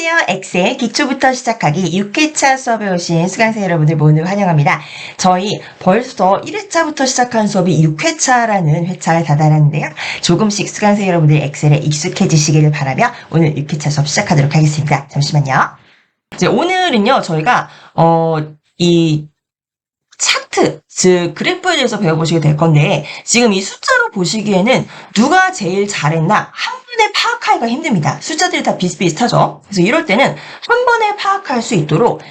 안녕하세요. 엑셀 기초부터 시작하기 6회차 수업에 오신 수강생 여러분들 모두 환영합니다. 저희 벌써 1회차부터 시작한 수업이 6회차라는 회차에 다다랐는데요. 조금씩 수강생 여러분들 엑셀에 익숙해지시기를 바라며 오늘 6회차 수업 시작하도록 하겠습니다. 잠시만요. 이제 오늘은요, 저희가 이 차트, 즉 그래프에 대해서 배워보시게 될 건데 지금 이 숫자로 보시기에는 누가 제일 잘했나 한번에 파악하기가 힘듭니다. 숫자들이 다 비슷비슷하죠. 그래서 이럴 때는 한 번에 파악할 수 있도록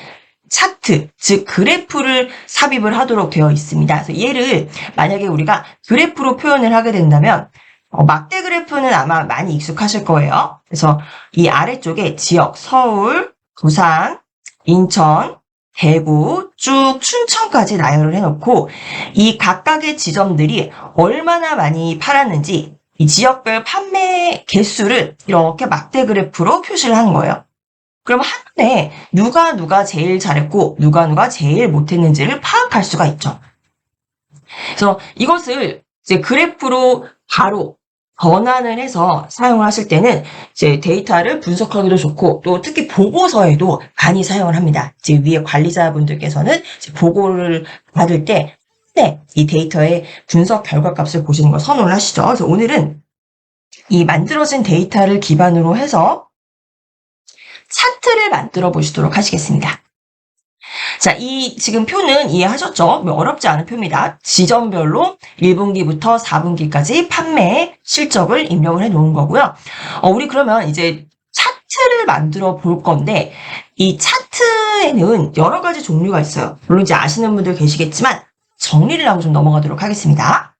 차트, 즉 그래프를 삽입을 하도록 되어 있습니다. 그래서 얘를 만약에 우리가 그래프로 표현을 하게 된다면 막대 그래프는 아마 많이 익숙하실 거예요. 그래서 이 아래쪽에 지역, 서울, 부산, 인천, 대구, 쭉 춘천까지 나열을 해놓고 이 각각의 지점들이 얼마나 많이 팔았는지 이 지역별 판매 개수를 이렇게 막대 그래프로 표시를 하는 거예요. 그럼 한눈에 누가 제일 잘했고 누가 제일 못했는지를 파악할 수가 있죠. 그래서 이것을 이제 그래프로 바로 변환을 해서 사용을 하실 때는 이제 데이터를 분석하기도 좋고 또 특히 보고서에도 많이 사용을 합니다. 이제 위에 관리자분들께서는 이제 보고를 받을 때 이 데이터의 분석 결과값을 보시는 걸 선호를 하시죠. 그래서 오늘은 이 만들어진 데이터를 기반으로 해서 차트를 만들어 보시도록 하시겠습니다. 자, 이 지금 표는 이해하셨죠? 어렵지 않은 표입니다. 지점별로 1분기부터 4분기까지 판매 실적을 입력을 해 놓은 거고요. 우리 그러면 이제 차트를 만들어 볼 건데 이 차트에는 여러 가지 종류가 있어요. 물론 이제 아시는 분들 계시겠지만 정리를 하고 좀 넘어가도록 하겠습니다.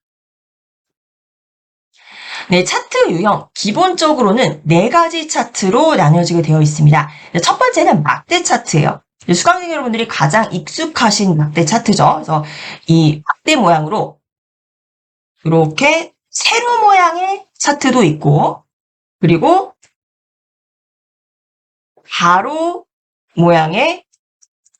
네, 차트 유형 기본적으로는 4가지 차트로 나뉘어지게 되어 있습니다. 첫 번째는 막대 차트예요. 수강생 여러분들이 가장 익숙하신 막대 차트죠. 그래서 이 막대 모양으로 이렇게 세로 모양의 차트도 있고 그리고 가로 모양의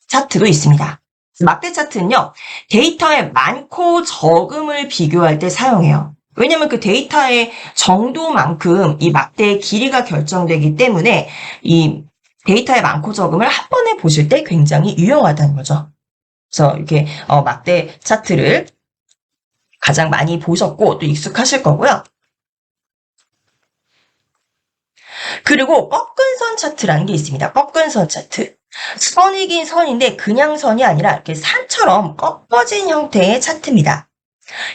차트도 있습니다. 막대 차트는요. 데이터의 많고 적음을 비교할 때 사용해요. 왜냐면 그 데이터의 정도만큼 이 막대의 길이가 결정되기 때문에 이 데이터의 많고 적음을 한 번에 보실 때 굉장히 유용하다는 거죠. 그래서 이렇게 막대 차트를 가장 많이 보셨고 또 익숙하실 거고요. 그리고 꺾은선 차트라는 게 있습니다. 꺾은선 차트. 선이긴 선인데 그냥 선이 아니라 이렇게 산처럼 꺾어진 형태의 차트입니다.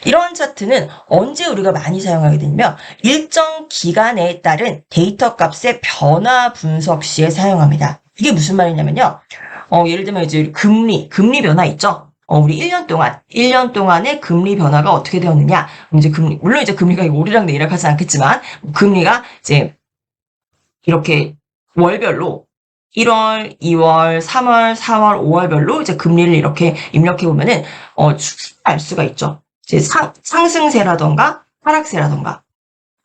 이런 차트는 언제 우리가 많이 사용하게 되냐면 일정 기간에 따른 데이터 값의 변화 분석 시에 사용합니다. 이게 무슨 말이냐면요. 예를 들면 이제 금리 변화 있죠. 우리 1년 동안의 금리 변화가 어떻게 되었느냐. 이제 물론 이제 금리가 오르락 내리락 하지 않겠지만 금리가 이제 이렇게 월별로 1월, 2월, 3월, 4월, 5월별로 이제 금리를 이렇게 입력해 보면은 알 수가 있죠. 이제 상승세라던가 하락세라던가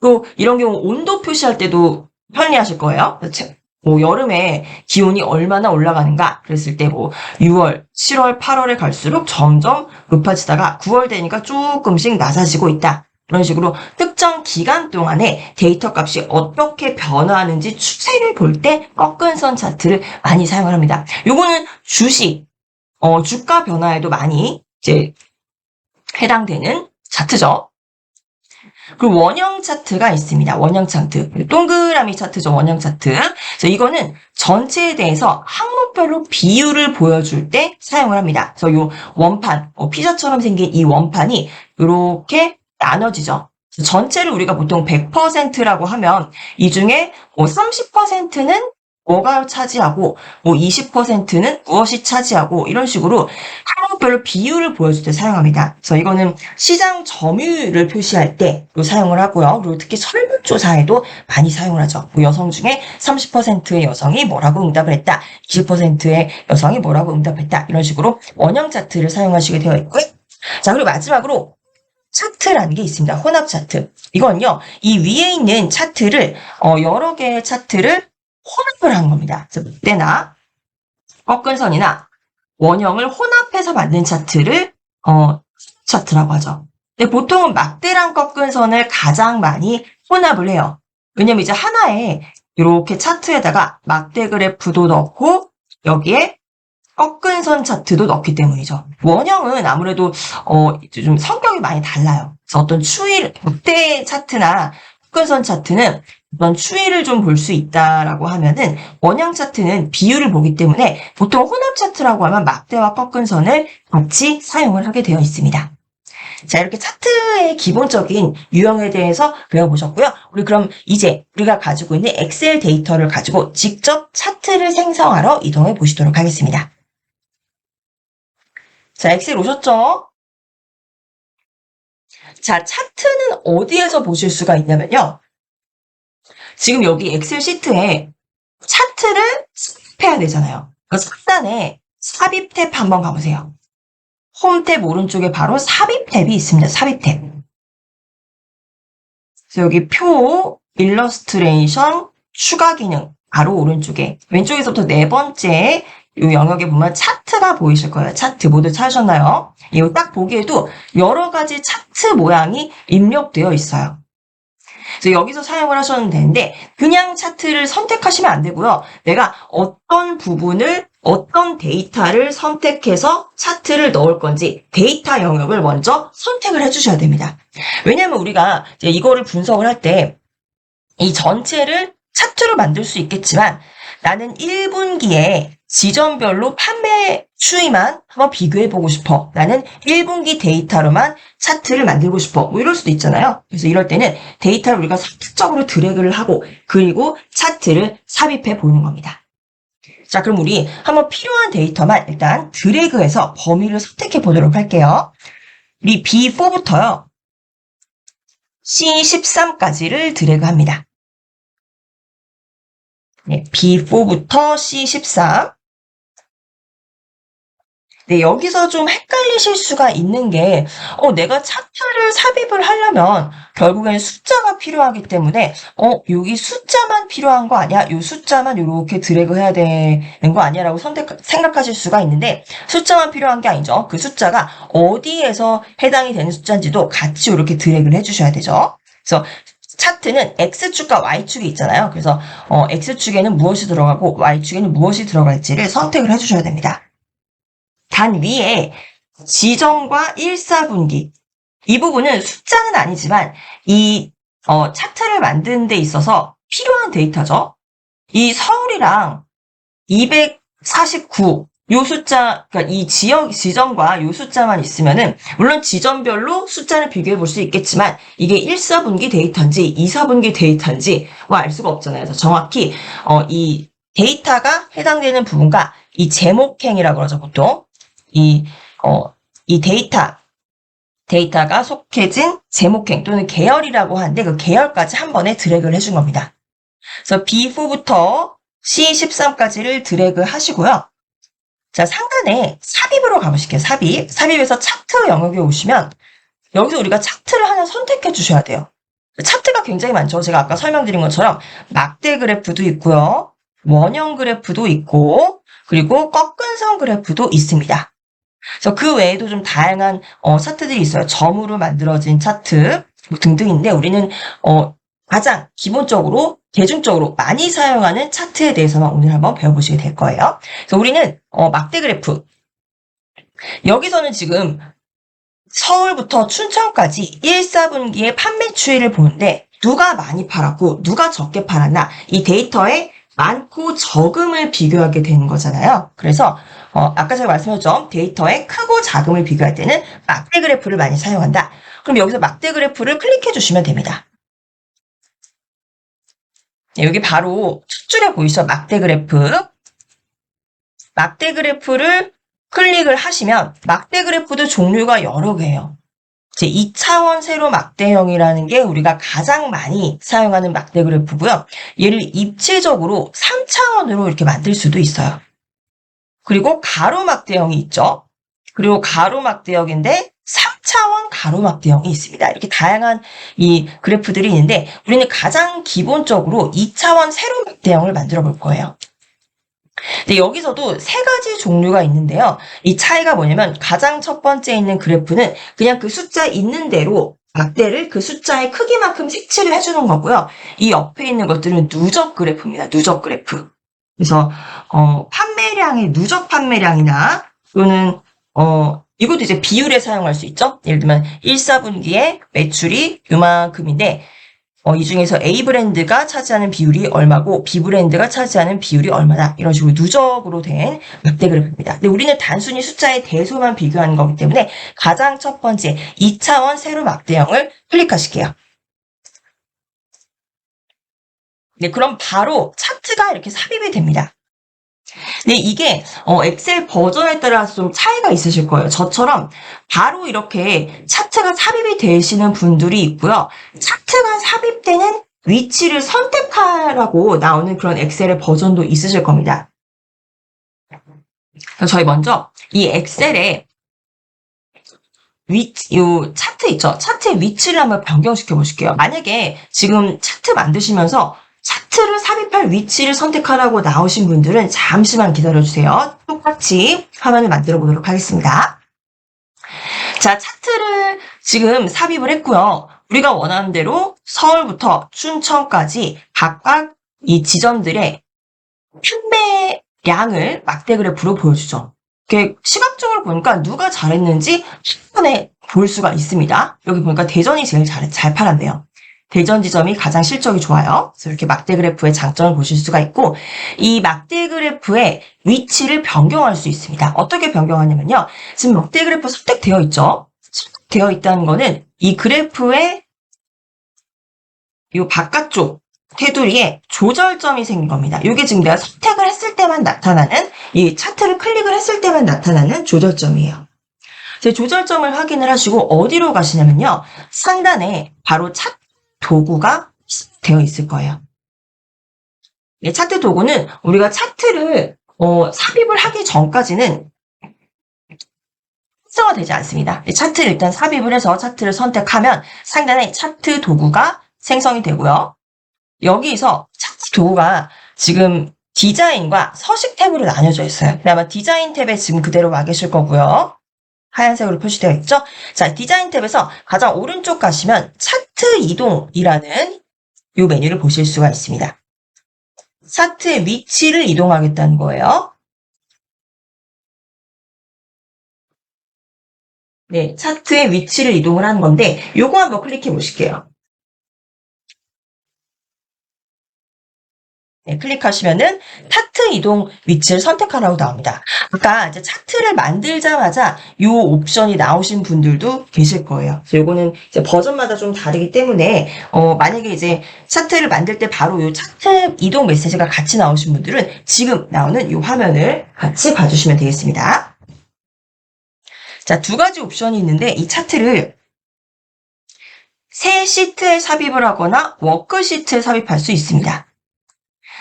또 이런 경우 온도 표시할 때도 편리하실 거예요. 뭐 여름에 기온이 얼마나 올라가는가 그랬을 때 뭐 6월, 7월, 8월에 갈수록 점점 높아지다가 9월 되니까 조금씩 낮아지고 있다. 이런 식으로 특정 기간 동안에 데이터 값이 어떻게 변화하는지 추세를 볼 때 꺾은선 차트를 많이 사용을 합니다. 요거는 주식, 주가 변화에도 많이 이제 해당되는 차트죠. 그리고 원형 차트가 있습니다. 원형 차트. 동그라미 차트죠. 원형 차트. 그래서 이거는 전체에 대해서 항목별로 비율을 보여줄 때 사용을 합니다. 그래서 요 원판, 피자처럼 생긴 이 원판이 이렇게 나눠지죠. 전체를 우리가 보통 100%라고 하면 이 중에 30%는 뭐가 차지하고 20%는 무엇이 차지하고 이런 식으로 항목별로 비율을 보여줄 때 사용합니다. 그래서 이거는 시장 점유율을 표시할 때 사용을 하고요. 그리고 특히 설문조사에도 많이 사용을 하죠. 여성 중에 30%의 여성이 뭐라고 응답을 했다. 20%의 여성이 뭐라고 응답했다. 이런 식으로 원형 차트를 사용하시게 되어 있고요. 자, 그리고 마지막으로 차트라는 게 있습니다. 혼합 차트. 이건요, 이 위에 있는 차트를, 여러 개의 차트를 혼합을 한 겁니다. 그래서 막대나 꺾은선이나 원형을 혼합해서 만든 차트를, 차트라고 하죠. 근데 보통은 막대랑 꺾은선을 가장 많이 혼합을 해요. 왜냐면 이제 하나에 이렇게 차트에다가 막대 그래프도 넣고 여기에 꺾은 선 차트도 넣기 때문이죠. 원형은 아무래도 좀 성격이 많이 달라요. 그래서 어떤 막대 차트나 꺾은 선 차트는 어떤 추이를 좀 볼 수 있다라고 하면은 원형 차트는 비율을 보기 때문에 보통 혼합 차트라고 하면 막대와 꺾은 선을 같이 사용을 하게 되어 있습니다. 자, 이렇게 차트의 기본적인 유형에 대해서 배워보셨고요. 우리 그럼 이제 우리가 가지고 있는 엑셀 데이터를 가지고 직접 차트를 생성하러 이동해 보시도록 하겠습니다. 자, 엑셀 오셨죠? 자, 차트는 어디에서 보실 수가 있냐면요. 지금 여기 엑셀 시트에 차트를 삽입해야 되잖아요. 그 상단에 삽입 탭 한번 가보세요. 홈 탭 오른쪽에 바로 삽입 탭이 있습니다. 삽입 탭. 그래서 여기 표, 일러스트레이션, 추가 기능 바로 오른쪽에 왼쪽에서부터 네 번째 이 영역에 보면 차트가 보이실 거예요. 차트 모두 찾으셨나요? 이거 딱 보기에도 여러 가지 차트 모양이 입력되어 있어요. 그래서 여기서 사용을 하셔도 되는데 그냥 차트를 선택하시면 안 되고요. 내가 어떤 부분을 어떤 데이터를 선택해서 차트를 넣을 건지 데이터 영역을 먼저 선택을 해주셔야 됩니다. 왜냐하면 우리가 이제 이거를 분석을 할 때 이 전체를 차트로 만들 수 있겠지만 나는 1분기에 지점별로 판매 추이만 한번 비교해보고 싶어. 나는 1분기 데이터로만 차트를 만들고 싶어. 뭐 이럴 수도 있잖아요. 그래서 이럴 때는 데이터를 우리가 선택적으로 드래그를 하고 그리고 차트를 삽입해 보는 겁니다. 자, 그럼 우리 한번 필요한 데이터만 일단 드래그해서 범위를 선택해 보도록 할게요. 우리 B4부터요. C13까지를 드래그합니다. 네, B4부터 C13. 네, 여기서 좀 헷갈리실 수가 있는 게, 내가 차트를 삽입을 하려면 결국엔 숫자가 필요하기 때문에, 여기 숫자만 필요한 거 아니야? 이 숫자만 이렇게 드래그 해야 되는 거 아니야? 라고 생각하실 수가 있는데, 숫자만 필요한 게 아니죠. 그 숫자가 어디에서 해당이 되는 숫자인지도 같이 이렇게 드래그를 해주셔야 되죠. 그래서 차트는 X축과 Y축이 있잖아요. 그래서 X축에는 무엇이 들어가고 Y축에는 무엇이 들어갈지를 선택을 해주셔야 됩니다. 단 위에 지점과 1사분기 이 부분은 숫자는 아니지만 이 차트를 만드는 데 있어서 필요한 데이터죠. 이 서울이랑 249 요 숫자, 그러니까 이 지점과 요 숫자만 있으면은, 물론 지점별로 숫자를 비교해 볼 수 있겠지만, 이게 1사분기 데이터인지 2사분기 데이터인지, 알 수가 없잖아요. 그래서 정확히, 이 데이터가 해당되는 부분과 이 제목행이라고 그러죠, 보통. 이 데이터가 속해진 제목행 또는 계열이라고 하는데, 그 계열까지 한 번에 드래그를 해준 겁니다. 그래서 B4부터 C13까지를 드래그 하시고요. 자, 상단에 삽입으로 가보실게요. 삽입에서 차트 영역에 오시면 여기서 우리가 차트를 하나 선택해 주셔야 돼요. 차트가 굉장히 많죠. 제가 아까 설명드린 것처럼 막대 그래프도 있고요. 원형 그래프도 있고 그리고 꺾은 선 그래프도 있습니다. 그래서 그 외에도 좀 다양한 차트들이 있어요. 점으로 만들어진 차트 뭐 등등인데 우리는 가장 기본적으로 대중적으로 많이 사용하는 차트에 대해서만 오늘 한번 배워보시게 될 거예요. 그래서 우리는 막대 그래프 여기서는 지금 서울부터 춘천까지 1사분기의 판매 추이를 보는데 누가 많이 팔았고 누가 적게 팔았나 이 데이터의 많고 적음을 비교하게 되는 거잖아요. 그래서 아까 제가 말씀드렸죠. 데이터의 크고 작음을 비교할 때는 막대 그래프를 많이 사용한다. 그럼 여기서 막대 그래프를 클릭해 주시면 됩니다. 여기 바로 첫 줄에 보이시죠? 막대 그래프. 막대 그래프를 클릭을 하시면 막대 그래프도 종류가 여러 개예요. 제 2차원 세로 막대형이라는 게 우리가 가장 많이 사용하는 막대 그래프고요. 얘를 입체적으로 3차원으로 이렇게 만들 수도 있어요. 그리고 가로 막대형이 있죠. 그리고 가로 막대형인데 3차원 가로막대형이 있습니다. 이렇게 다양한 이 그래프들이 있는데 우리는 가장 기본적으로 2차원 세로막대형을 만들어 볼 거예요. 근데 여기서도 세 가지 종류가 있는데요. 이 차이가 뭐냐면 가장 첫 번째 있는 그래프는 그냥 그 숫자 있는 대로 막대를 그 숫자의 크기만큼 색칠을 해주는 거고요. 이 옆에 있는 것들은 누적 그래프입니다. 누적 그래프. 그래서 판매량의 누적 판매량이나 또는 이것도 이제 비율에 사용할 수 있죠. 예를 들면 1, 4분기에 매출이 요만큼인데 이 중에서 A 브랜드가 차지하는 비율이 얼마고 B 브랜드가 차지하는 비율이 얼마다, 이런 식으로 누적으로 된 막대 그래프입니다. 근데 우리는 단순히 숫자의 대소만 비교하는 거기 때문에 가장 첫 번째 2차원 세로 막대형을 클릭하실게요. 네, 그럼 바로 차트가 이렇게 삽입이 됩니다. 네, 이게 엑셀 버전에 따라서 좀 차이가 있으실 거예요. 저처럼 바로 이렇게 차트가 삽입이 되시는 분들이 있고요. 차트가 삽입되는 위치를 선택하라고 나오는 그런 엑셀의 버전도 있으실 겁니다. 그래서 저희 먼저 이 엑셀에 요 차트 있죠? 차트의 위치를 한번 변경시켜 보실게요. 만약에 지금 차트 만드시면서 차트를 삽입할 위치를 선택하라고 나오신 분들은 잠시만 기다려주세요. 똑같이 화면을 만들어 보도록 하겠습니다. 자, 차트를 지금 삽입을 했고요. 우리가 원하는 대로 서울부터 춘천까지 각각 이 지점들의 판매량을 막대 그래프로 보여주죠. 이렇게 시각적으로 보니까 누가 잘했는지 한번에 볼 수가 있습니다. 여기 보니까 대전이 제일 잘 팔았네요. 대전 지점이 가장 실적이 좋아요. 그래서 이렇게 막대 그래프의 장점을 보실 수가 있고, 이 막대 그래프의 위치를 변경할 수 있습니다. 어떻게 변경하냐면요. 지금 막대 그래프 선택되어 있죠. 선택되어 있다는 거는 이 그래프의 이 바깥쪽 테두리에 조절점이 생긴 겁니다. 이게 지금 내가 선택을 했을 때만 나타나는, 이 차트를 클릭을 했을 때만 나타나는 조절점이에요. 제 조절점을 확인을 하시고 어디로 가시냐면요. 상단에 바로 차트 도구가 되어 있을 거예요. 네, 차트 도구는 우리가 차트를 삽입을 하기 전까지는 활성화되지 않습니다. 차트를 일단 삽입을 해서 차트를 선택하면 상단에 차트 도구가 생성이 되고요. 여기서 차트 도구가 지금 디자인과 서식 탭으로 나뉘어져 있어요. 아마 디자인 탭에 지금 그대로 와 계실 거고요. 하얀색으로 표시되어 있죠? 자, 디자인 탭에서 가장 오른쪽 가시면 차트 이동이라는 이 메뉴를 보실 수가 있습니다. 차트의 위치를 이동하겠다는 거예요. 네, 차트의 위치를 이동을 하는 건데 요거 한번 클릭해 보실게요. 네, 클릭하시면은 차트 이동 위치를 선택하라고 나옵니다. 아까 이제 차트를 만들자마자 이 옵션이 나오신 분들도 계실 거예요. 그래서 요거는 이제 버전마다 좀 다르기 때문에 만약에 이제 차트를 만들 때 바로 이 차트 이동 메시지가 같이 나오신 분들은 지금 나오는 이 화면을 같이 봐주시면 되겠습니다. 자, 두 가지 옵션이 있는데 이 차트를 새 시트에 삽입을 하거나 워크시트에 삽입할 수 있습니다.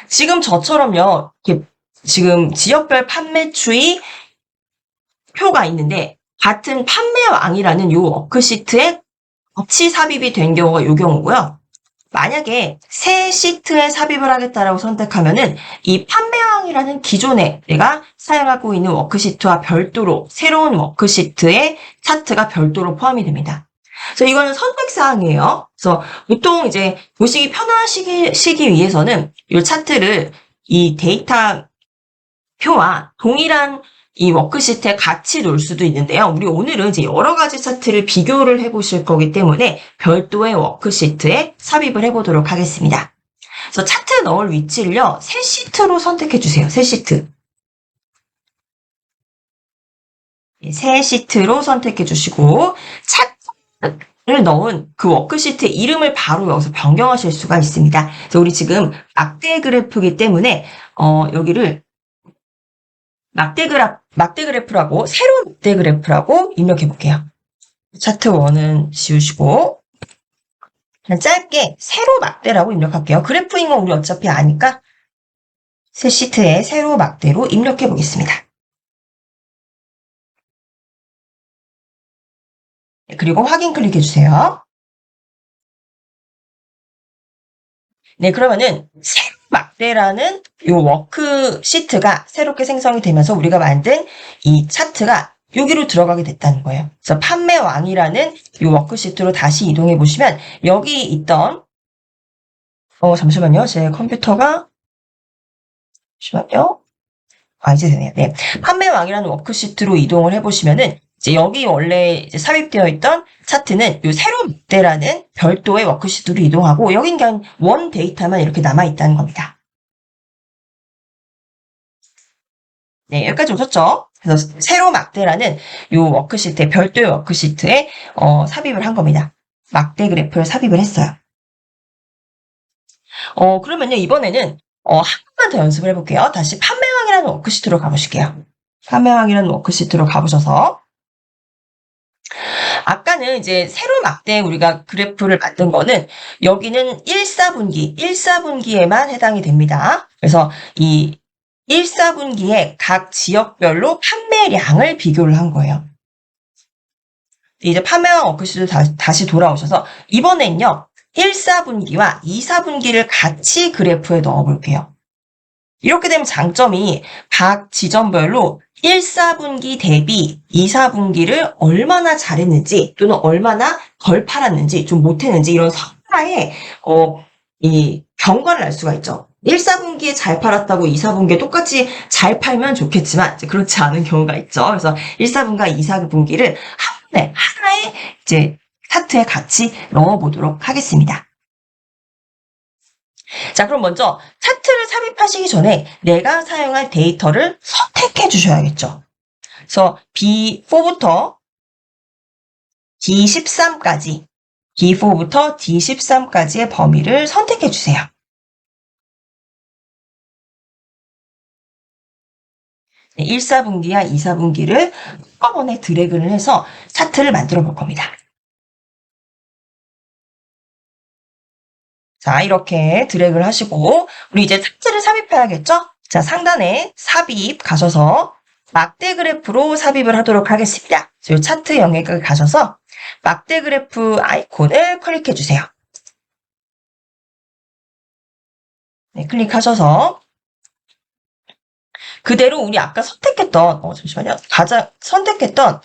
지금 저처럼요, 이렇게 지금 지역별 판매 추이 표가 있는데 같은 판매왕이라는 요 워크시트에 같이 삽입이 된 경우가 요 경우고요. 만약에 새 시트에 삽입을 하겠다라고 선택하면은 이 판매왕이라는 기존에 내가 사용하고 있는 워크시트와 별도로 새로운 워크시트에 차트가 별도로 포함이 됩니다. 그래서 이거는 선택사항이에요. 그래서 보통 이제 보시기 편하시기 위해서는 이 차트를 이 데이터 표와 동일한 이 워크시트에 같이 놓을 수도 있는데요. 우리 오늘은 이제 여러 가지 차트를 비교를 해보실 거기 때문에 별도의 워크시트에 삽입을 해보도록 하겠습니다. 그래서 차트 넣을 위치를요, 새 시트로 선택해 주세요. 새 시트. 새 시트로 선택해 주시고, 차트를 넣은 그 워크시트 이름을 바로 여기서 변경하실 수가 있습니다. 그래서 우리 지금 막대 그래프이기 때문에, 여기를 막대 그래프라고, 새로운 막대 그래프라고 입력해 볼게요. 차트 1은 지우시고, 그냥 짧게 세로 막대라고 입력할게요. 그래프인 건 우리 어차피 아니까 새 시트에 세로 막대로 입력해 보겠습니다. 그리고 확인 클릭해 주세요. 네, 그러면은 세로 막대라는 이 워크시트가 새롭게 생성이 되면서 우리가 만든 이 차트가 여기로 들어가게 됐다는 거예요. 그래서 판매왕이라는 이 워크시트로 다시 이동해 보시면 여기 있던 잠시만요. 제 컴퓨터가 잠시만요. 이제 되네요. 네. 판매왕이라는 워크시트로 이동을 해보시면은 이제 여기 원래 이제 삽입되어 있던 차트는 요 새로 막대라는 별도의 워크시트로 이동하고 여긴 그냥 원 데이터만 이렇게 남아 있다는 겁니다. 네, 여기까지 오셨죠? 그래서 새로 막대라는 요 워크시트에 별도의 워크시트에 삽입을 한 겁니다. 막대 그래프를 삽입을 했어요. 그러면요 이번에는 한 번만 더 연습을 해볼게요. 다시 판매왕이라는 워크시트로 가보실게요. 판매왕이라는 워크시트로 가보셔서 아까는 이제 세로 막대 우리가 그래프를 만든 거는 여기는 1사분기에만 해당이 됩니다. 그래서 이 1사분기에 각 지역별로 판매량을 비교를 한 거예요. 이제 판매왕 워크시트 다시 돌아오셔서 이번엔요 1사분기와 2사분기를 같이 그래프에 넣어 볼게요. 이렇게 되면 장점이 각 지점별로 1사분기 대비 2사분기를 얼마나 잘했는지 또는 얼마나 덜 팔았는지 좀 못했는지 이런 성과의 이 경과를 알 수가 있죠. 1사분기에 잘 팔았다고 2사분기에 똑같이 잘 팔면 좋겠지만 이제 그렇지 않은 경우가 있죠. 그래서 1사분기와 2사분기를 하나의 이제 차트에 같이 넣어보도록 하겠습니다. 자, 그럼 먼저 차트를 삽입하시기 전에 내가 사용할 데이터를 선택해 주셔야겠죠. 그래서 B4부터 D13까지, D4부터 D13까지의 범위를 선택해 주세요. 네, 1사분기와 2사분기를 한꺼번에 드래그를 해서 차트를 만들어 볼 겁니다. 자, 이렇게 드래그를 하시고 우리 이제 차트를 삽입해야겠죠? 자, 상단에 삽입 가셔서 막대 그래프로 삽입을 하도록 하겠습니다. 이 차트 영역을 가셔서 막대 그래프 아이콘을 클릭해 주세요. 네, 클릭하셔서 그대로 우리 아까 선택했던 잠시만요. 선택했던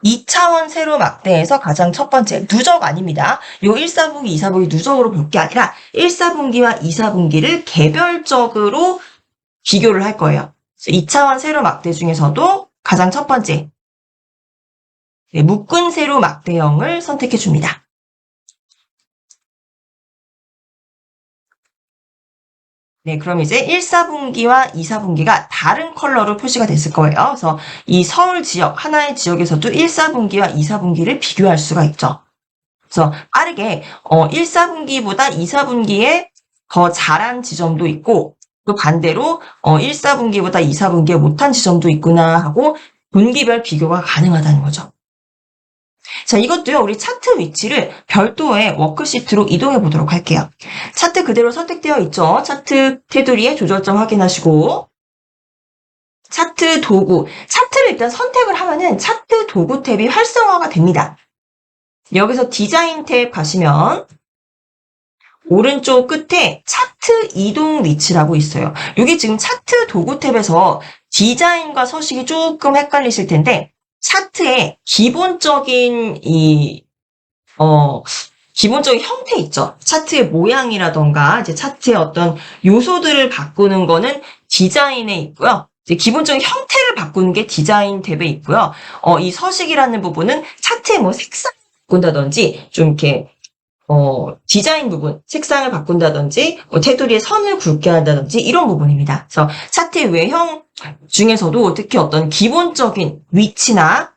2차원 세로 막대에서 가장 첫 번째 누적 아닙니다. 요 1사분기, 2사분기 누적으로 볼 게 아니라 1사분기와 2사분기를 개별적으로 비교를 할 거예요. 2차원 세로 막대 중에서도 가장 첫 번째 묶은 세로 막대형을 선택해 줍니다. 네, 그럼 이제 1사분기와 2사분기가 다른 컬러로 표시가 됐을 거예요. 그래서 이 서울 지역, 하나의 지역에서도 1사분기와 2사분기를 비교할 수가 있죠. 그래서 빠르게 1사분기보다 2사분기에 더 잘한 지점도 있고 또 반대로 1사분기보다 2사분기에 못한 지점도 있구나 하고 분기별 비교가 가능하다는 거죠. 자, 이것도요, 우리 차트 위치를 별도의 워크시트로 이동해 보도록 할게요. 차트 그대로 선택되어 있죠? 차트 테두리에 조절점 확인하시고, 차트 도구. 차트를 일단 선택을 하면은 차트 도구 탭이 활성화가 됩니다. 여기서 디자인 탭 가시면, 오른쪽 끝에 차트 이동 위치라고 있어요. 여기 지금 차트 도구 탭에서 디자인과 서식이 조금 헷갈리실 텐데, 차트의 기본적인 기본적인 형태 있죠. 차트의 모양이라던가 이제 차트의 어떤 요소들을 바꾸는 거는 디자인에 있고요. 이제 기본적인 형태를 바꾸는 게 디자인 탭에 있고요. 이 서식이라는 부분은 차트의 뭐 색상을 바꾼다든지 좀 이렇게 디자인 부분, 색상을 바꾼다든지 테두리에 선을 굵게 한다든지 이런 부분입니다. 그래서 차트의 외형 중에서도 특히 어떤 기본적인 위치나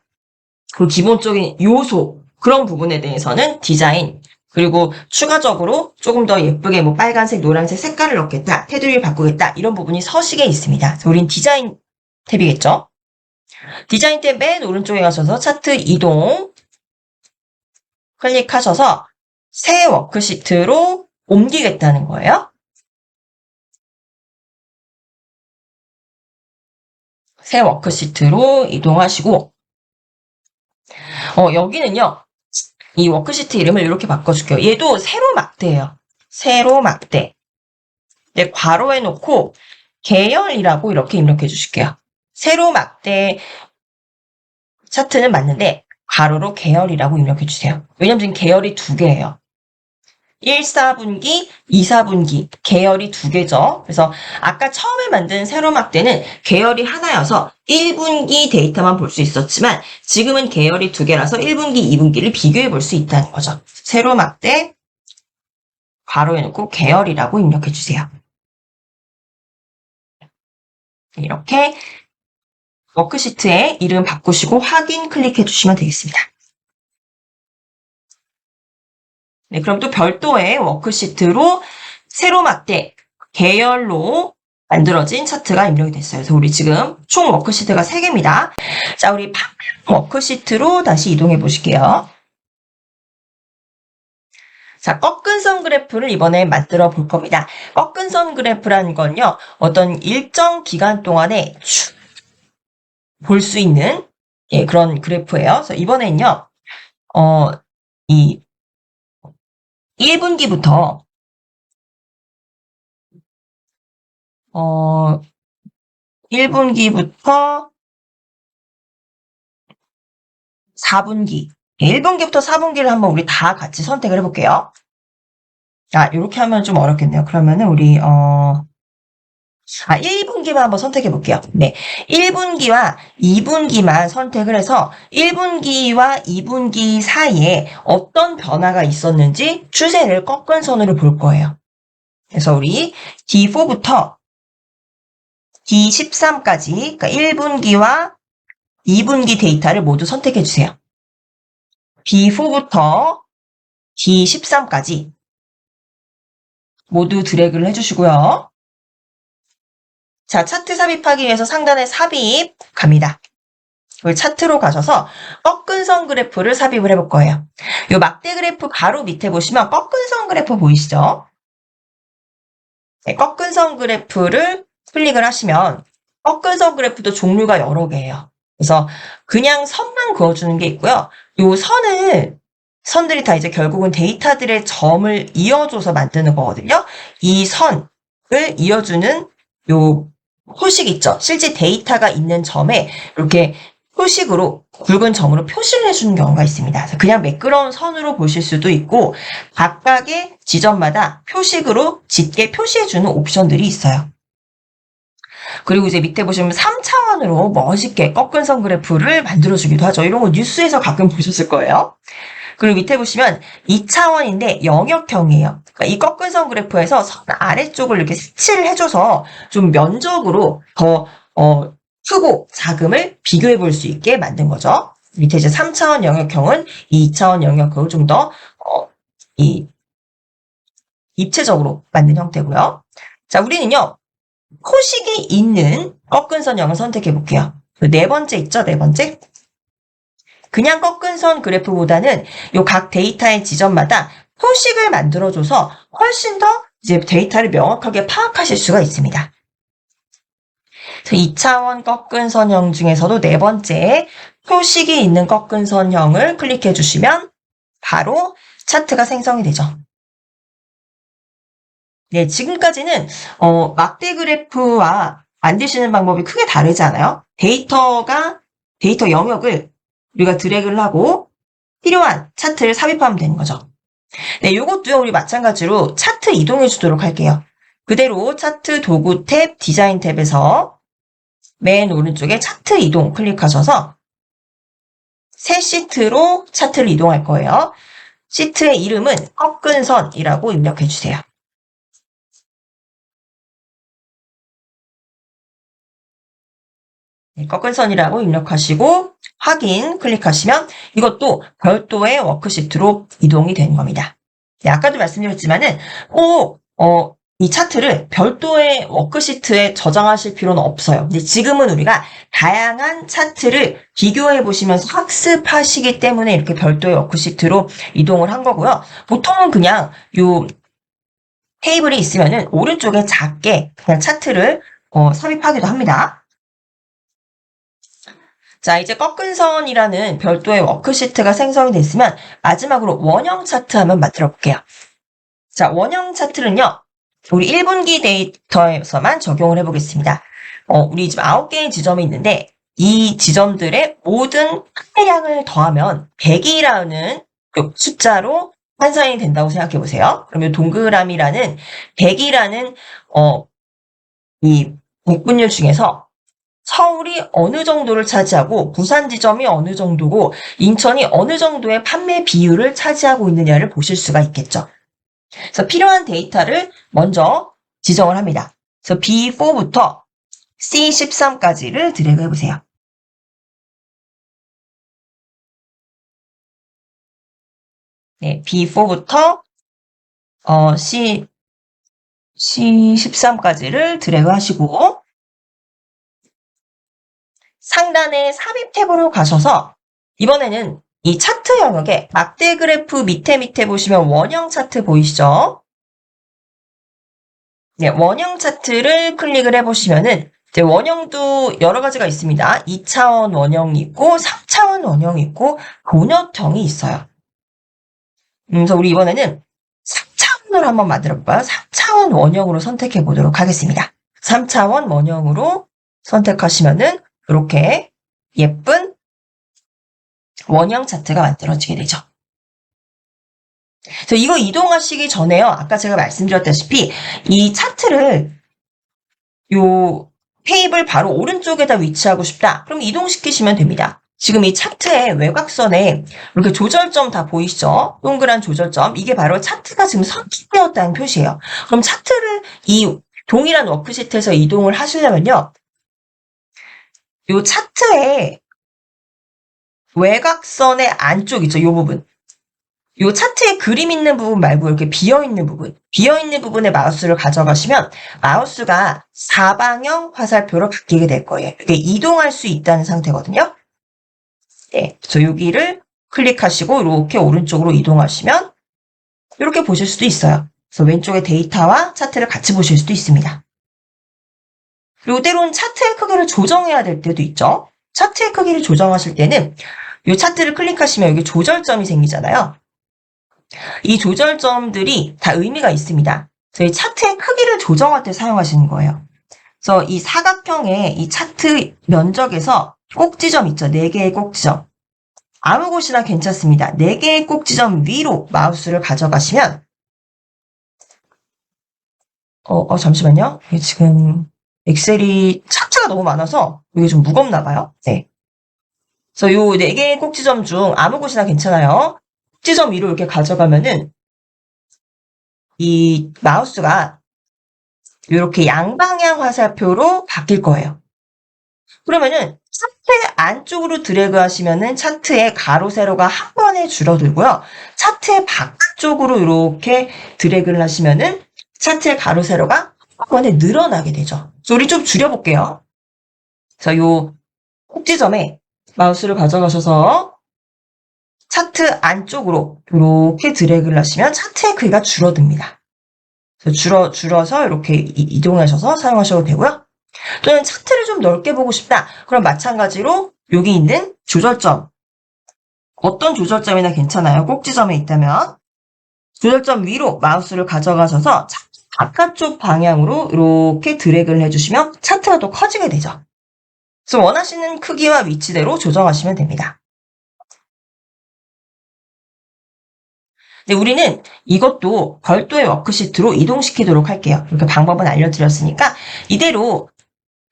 그 기본적인 요소 그런 부분에 대해서는 디자인 그리고 추가적으로 조금 더 예쁘게 뭐 빨간색, 노란색 색깔을 넣겠다, 테두리를 바꾸겠다 이런 부분이 서식에 있습니다. 그래서 우린 디자인 탭이겠죠. 디자인 탭 맨 오른쪽에 가셔서 차트 이동 클릭하셔서 새 워크시트로 옮기겠다는 거예요. 새 워크시트로 이동하시고 여기는요. 이 워크시트 이름을 이렇게 바꿔줄게요. 얘도 세로 막대예요. 세로 막대. 네, 괄호해 놓고 계열이라고 이렇게 입력해 주실게요. 세로 막대 차트는 맞는데 가로로 계열이라고 입력해 주세요. 왜냐면 지금 계열이 두 개예요. 1, 4분기, 2, 4분기 계열이 두 개죠. 그래서 아까 처음에 만든 세로막대는 계열이 하나여서 1분기 데이터만 볼 수 있었지만 지금은 계열이 두 개라서 1분기, 2분기를 비교해 볼 수 있다는 거죠. 세로막대 괄호에 놓고 계열이라고 입력해 주세요. 이렇게 워크시트에 이름 바꾸시고 확인 클릭해 주시면 되겠습니다. 네, 그럼 또 별도의 워크시트로 세로막대 계열로 만들어진 차트가 입력이 됐어요. 그래서 우리 지금 총 워크시트가 3개입니다. 자, 우리 워크시트로 다시 이동해 보실게요. 자, 꺾은 선 그래프를 이번에 만들어 볼 겁니다. 꺾은 선 그래프라는 건요, 어떤 일정 기간 동안에 볼 수 있는 그런 그래프예요. 그래서 이번에는요, 이 1분기부터 1분기부터 4분기. 1분기부터 4분기를 한번 우리 다 같이 선택을 해볼게요. 아, 이렇게 하면 좀 어렵겠네요. 그러면은 우리, 1분기만 한번 선택해 볼게요. 네. 1분기와 2분기만 선택을 해서 1분기와 2분기 사이에 어떤 변화가 있었는지 추세를 꺾은 선으로 볼 거예요. 그래서 우리 D4부터 D13까지, 그러니까 1분기와 2분기 데이터를 모두 선택해 주세요. B4부터 D13까지 모두 드래그를 해주시고요. 자, 차트 삽입하기 위해서 상단에 삽입 갑니다. 차트로 가셔서 꺾은 선 그래프를 삽입을 해볼 거예요. 이 막대 그래프 바로 밑에 보시면 꺾은 선 그래프 보이시죠? 네, 꺾은 선 그래프를 클릭을 하시면 꺾은 선 그래프도 종류가 여러 개예요. 그래서 그냥 선만 그어주는 게 있고요. 이 선들이 다 이제 결국은 데이터들의 점을 이어줘서 만드는 거거든요. 이 선을 이어주는 요 표식 있죠. 실제 데이터가 있는 점에 이렇게 표식으로 굵은 점으로 표시를 해주는 경우가 있습니다. 그래서 그냥 매끄러운 선으로 보실 수도 있고 각각의 지점마다 표식으로 짙게 표시해주는 옵션들이 있어요. 그리고 이제 밑에 보시면 3차원으로 멋있게 꺾은 선 그래프를 만들어주기도 하죠. 이런 거 뉴스에서 가끔 보셨을 거예요. 그리고 밑에 보시면 2차원인데 영역형이에요. 그러니까 이 꺾은 선 그래프에서 선 아래쪽을 이렇게 색칠을 해줘서 좀 면적으로 더 크고 작음을 비교해 볼 수 있게 만든 거죠. 밑에 이제 3차원 영역형은 2차원 영역형을 좀 더 입체적으로 만든 형태고요. 자, 우리는요. 표식이 있는 꺾은 선형을 선택해 볼게요. 네 번째 있죠? 네 번째. 그냥 꺾은 선 그래프보다는 요 각 데이터의 지점마다 표식을 만들어줘서 훨씬 더 이제 데이터를 명확하게 파악하실 수가 있습니다. 2차원 꺾은 선형 중에서도 네 번째 표식이 있는 꺾은 선형을 클릭해 주시면 바로 차트가 생성이 되죠. 네, 지금까지는 막대 그래프와 만드시는 방법이 크게 다르지 않아요? 데이터 영역을 우리가 드래그를 하고 필요한 차트를 삽입하면 되는 거죠. 네, 요것도요, 우리 마찬가지로 차트 이동해 주도록 할게요. 그대로 차트 도구 탭, 디자인 탭에서 맨 오른쪽에 차트 이동 클릭하셔서 새 시트로 차트를 이동할 거예요. 시트의 이름은 꺾은 선이라고 입력해 주세요. 네, 꺾은 선이라고 입력하시고 확인 클릭하시면 이것도 별도의 워크시트로 이동이 되는 겁니다. 네, 아까도 말씀드렸지만은 꼭 이 차트를 별도의 워크시트에 저장하실 필요는 없어요. 근데 지금은 우리가 다양한 차트를 비교해 보시면서 학습하시기 때문에 이렇게 별도의 워크시트로 이동을 한 거고요. 보통은 그냥 요 테이블이 있으면은 오른쪽에 작게 그냥 차트를 삽입하기도 합니다. 자, 이제 꺾은 선이라는 별도의 워크시트가 생성이 됐으면 마지막으로 원형 차트 한번 만들어 볼게요. 자, 원형 차트는요. 우리 1분기 데이터에서만 적용을 해보겠습니다. 우리 지금 9개의 지점이 있는데 이 지점들의 모든 판매량을 더하면 100이라는 숫자로 환산이 된다고 생각해 보세요. 그러면 동그라미라는 100이라는 이 백분율 중에서 서울이 어느 정도를 차지하고 부산 지점이 어느 정도고 인천이 어느 정도의 판매 비율을 차지하고 있느냐를 보실 수가 있겠죠. 그래서 필요한 데이터를 먼저 지정을 합니다. 그래서 B4부터 C13까지를 드래그 해보세요. 네, B4부터 C13까지를 드래그 하시고 상단의 삽입 탭으로 가셔서 이번에는 이 차트 영역에 막대 그래프 밑에 보시면 원형 차트 보이시죠? 네, 원형 차트를 클릭을 해보시면은 이제 원형도 여러 가지가 있습니다. 2차원 원형이 있고 3차원 원형이 있고 도넛형이 있어요. 그래서 우리 이번에는 3차원으로 한번 만들어 볼까요? 3차원 원형으로 선택해 보도록 하겠습니다. 3차원 원형으로 선택하시면은 이렇게 예쁜 원형 차트가 만들어지게 되죠. 그래서 이거 이동하시기 전에요. 아까 제가 말씀드렸다시피 이 차트를 요 테이블 바로 오른쪽에다 위치하고 싶다. 그럼 이동시키시면 됩니다. 지금 이 차트의 외곽선에 이렇게 조절점 다 보이시죠? 동그란 조절점. 이게 바로 차트가 지금 선택되었다는 표시예요. 그럼 차트를 이 동일한 워크시트에서 이동을 하시려면요. 요 차트의 외곽선의 안쪽 있죠? 요 부분. 요 차트에 그림 있는 부분 말고 이렇게 비어있는 부분에 마우스를 가져가시면 마우스가 사방형 화살표로 바뀌게 될 거예요. 이렇게 이동할 수 있다는 상태거든요. 네, 그래서 여기를 클릭하시고 이렇게 오른쪽으로 이동하시면 이렇게 보실 수도 있어요. 그래서 왼쪽에 데이터와 차트를 같이 보실 수도 있습니다. 그리고 때로는 차트의 크기를 조정해야 될 때도 있죠. 차트의 크기를 조정하실 때는 이 차트를 클릭하시면 여기 조절점이 생기잖아요. 이 조절점들이 다 의미가 있습니다. 저희 차트의 크기를 조정할 때 사용하시는 거예요. 그래서 이 사각형의 이 차트 면적에서 꼭지점 있죠. 4개의 꼭지점. 아무 곳이나 괜찮습니다. 4개의 꼭지점 위로 마우스를 가져가시면 잠시만요. 이게 지금 엑셀이 차트가 너무 많아서 이게 좀 무겁나 봐요. 네. 그래서 요 4개의 꼭지점 중 아무 곳이나 괜찮아요. 꼭지점 위로 이렇게 가져가면은 이 마우스가 이렇게 양방향 화살표로 바뀔 거예요. 그러면은 차트 안쪽으로 드래그 하시면은 차트의 가로 세로가 한 번에 줄어들고요. 차트의 바깥쪽으로 이렇게 드래그를 하시면은 차트의 가로 세로가 한 번에 늘어나게 되죠. 그래서 우리 좀 줄여볼게요. 그래서 요 꼭지점에 마우스를 가져가셔서 차트 안쪽으로 이렇게 드래그를 하시면 차트의 크기가 줄어듭니다. 그래서 줄어서 이렇게 이동하셔서 사용하셔도 되고요. 또는 차트를 좀 넓게 보고 싶다. 그럼 마찬가지로 여기 있는 조절점. 어떤 조절점이나 괜찮아요. 꼭지점에 있다면. 조절점 위로 마우스를 가져가셔서 차트 바깥쪽 방향으로 이렇게 드래그를 해주시면 차트가 또 커지게 되죠. 그래서 원하시는 크기와 위치대로 조정하시면 됩니다. 네, 우리는 이것도 별도의 워크시트로 이동시키도록 할게요. 이렇게 방법은 알려드렸으니까 이대로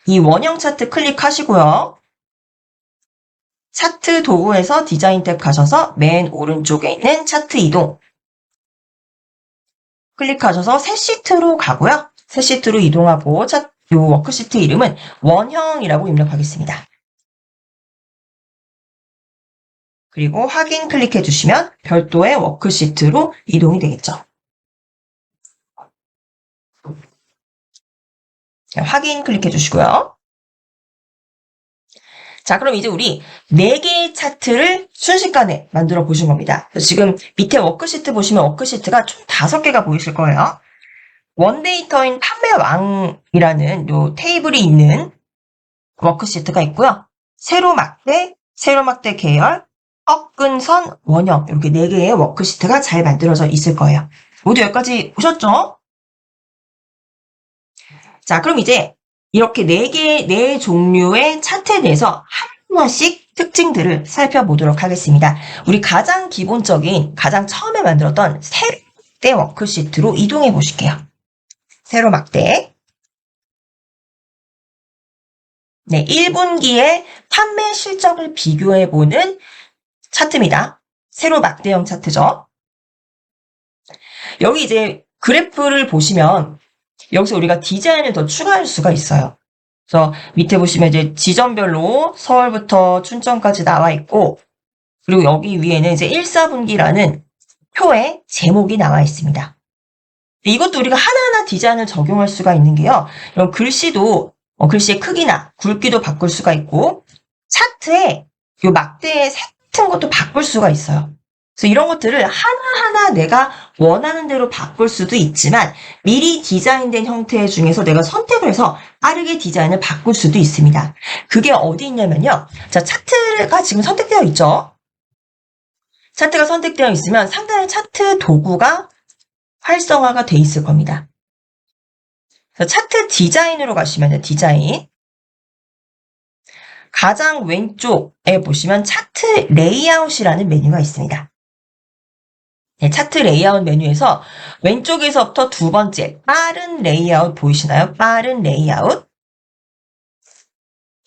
이 원형 차트 클릭하시고요. 차트 도구에서 디자인 탭 가셔서 맨 오른쪽에 있는 차트 이동 클릭하셔서 새 시트로 가고요. 새 시트로 이동하고 이 워크시트 이름은 원형이라고 입력하겠습니다. 그리고 확인 클릭해 주시면 별도의 워크시트로 이동이 되겠죠. 확인 클릭해 주시고요. 자, 그럼 이제 우리 4개의 차트를 순식간에 만들어 보신 겁니다. 지금 밑에 워크시트 보시면 워크시트가 총 5개가 보이실 거예요. 원데이터인 판매왕이라는 요 테이블이 있는 워크시트가 있고요. 세로막대 계열, 꺾은선, 원형 이렇게 4개의 워크시트가 잘 만들어져 있을 거예요. 모두 여기까지 보셨죠? 자, 그럼 이제 이렇게 네 종류의 차트에 대해서 하나씩 특징들을 살펴보도록 하겠습니다. 우리 가장 기본적인, 가장 처음에 만들었던 세로 막대 워크시트로 이동해 보실게요. 세로 막대. 네, 1분기의 판매 실적을 비교해보는 차트입니다. 세로 막대형 차트죠. 여기 이제 그래프를 보시면 여기서 우리가 디자인을 더 추가할 수가 있어요. 그래서 밑에 보시면 이제 지점별로 서울부터 춘천까지 나와 있고, 그리고 여기 위에는 이제 1, 4분기라는 표에 제목이 나와 있습니다. 이것도 우리가 하나하나 디자인을 적용할 수가 있는 게요. 이런 글씨도 글씨의 크기나 굵기도 바꿀 수가 있고, 차트에 요 막대의 색 같은 것도 바꿀 수가 있어요. 그래서 이런 것들을 하나하나 내가 원하는 대로 바꿀 수도 있지만 미리 디자인된 형태 중에서 내가 선택을 해서 빠르게 디자인을 바꿀 수도 있습니다. 그게 어디 있냐면요. 자, 차트가 지금 선택되어 있죠. 차트가 선택되어 있으면 상단에 차트 도구가 활성화가 돼 있을 겁니다. 차트 디자인으로 가시면 디자인. 가장 왼쪽에 보시면 차트 레이아웃이라는 메뉴가 있습니다. 네, 차트 레이아웃 메뉴에서 왼쪽에서부터 두 번째 빠른 레이아웃 보이시나요? 빠른 레이아웃.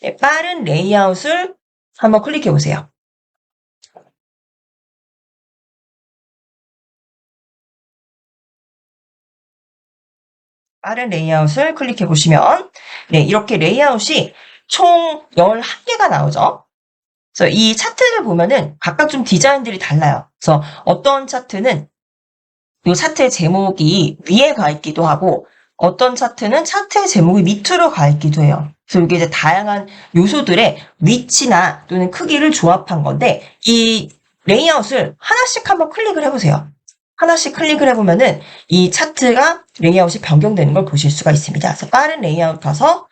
네, 빠른 레이아웃을 한번 클릭해 보세요. 빠른 레이아웃을 클릭해 보시면 네, 이렇게 레이아웃이 총 11개가 나오죠. 그래서 이 차트를 보면은 각각 좀 디자인들이 달라요. 그래서 어떤 차트는 이 차트의 제목이 위에 가 있기도 하고 어떤 차트는 차트의 제목이 밑으로 가 있기도 해요. 그래서 이게 이제 다양한 요소들의 위치나 또는 크기를 조합한 건데 이 레이아웃을 하나씩 한번 클릭을 해보세요. 하나씩 클릭을 해보면은 이 차트가 레이아웃이 변경되는 걸 보실 수가 있습니다. 그래서 빠른 레이아웃 가서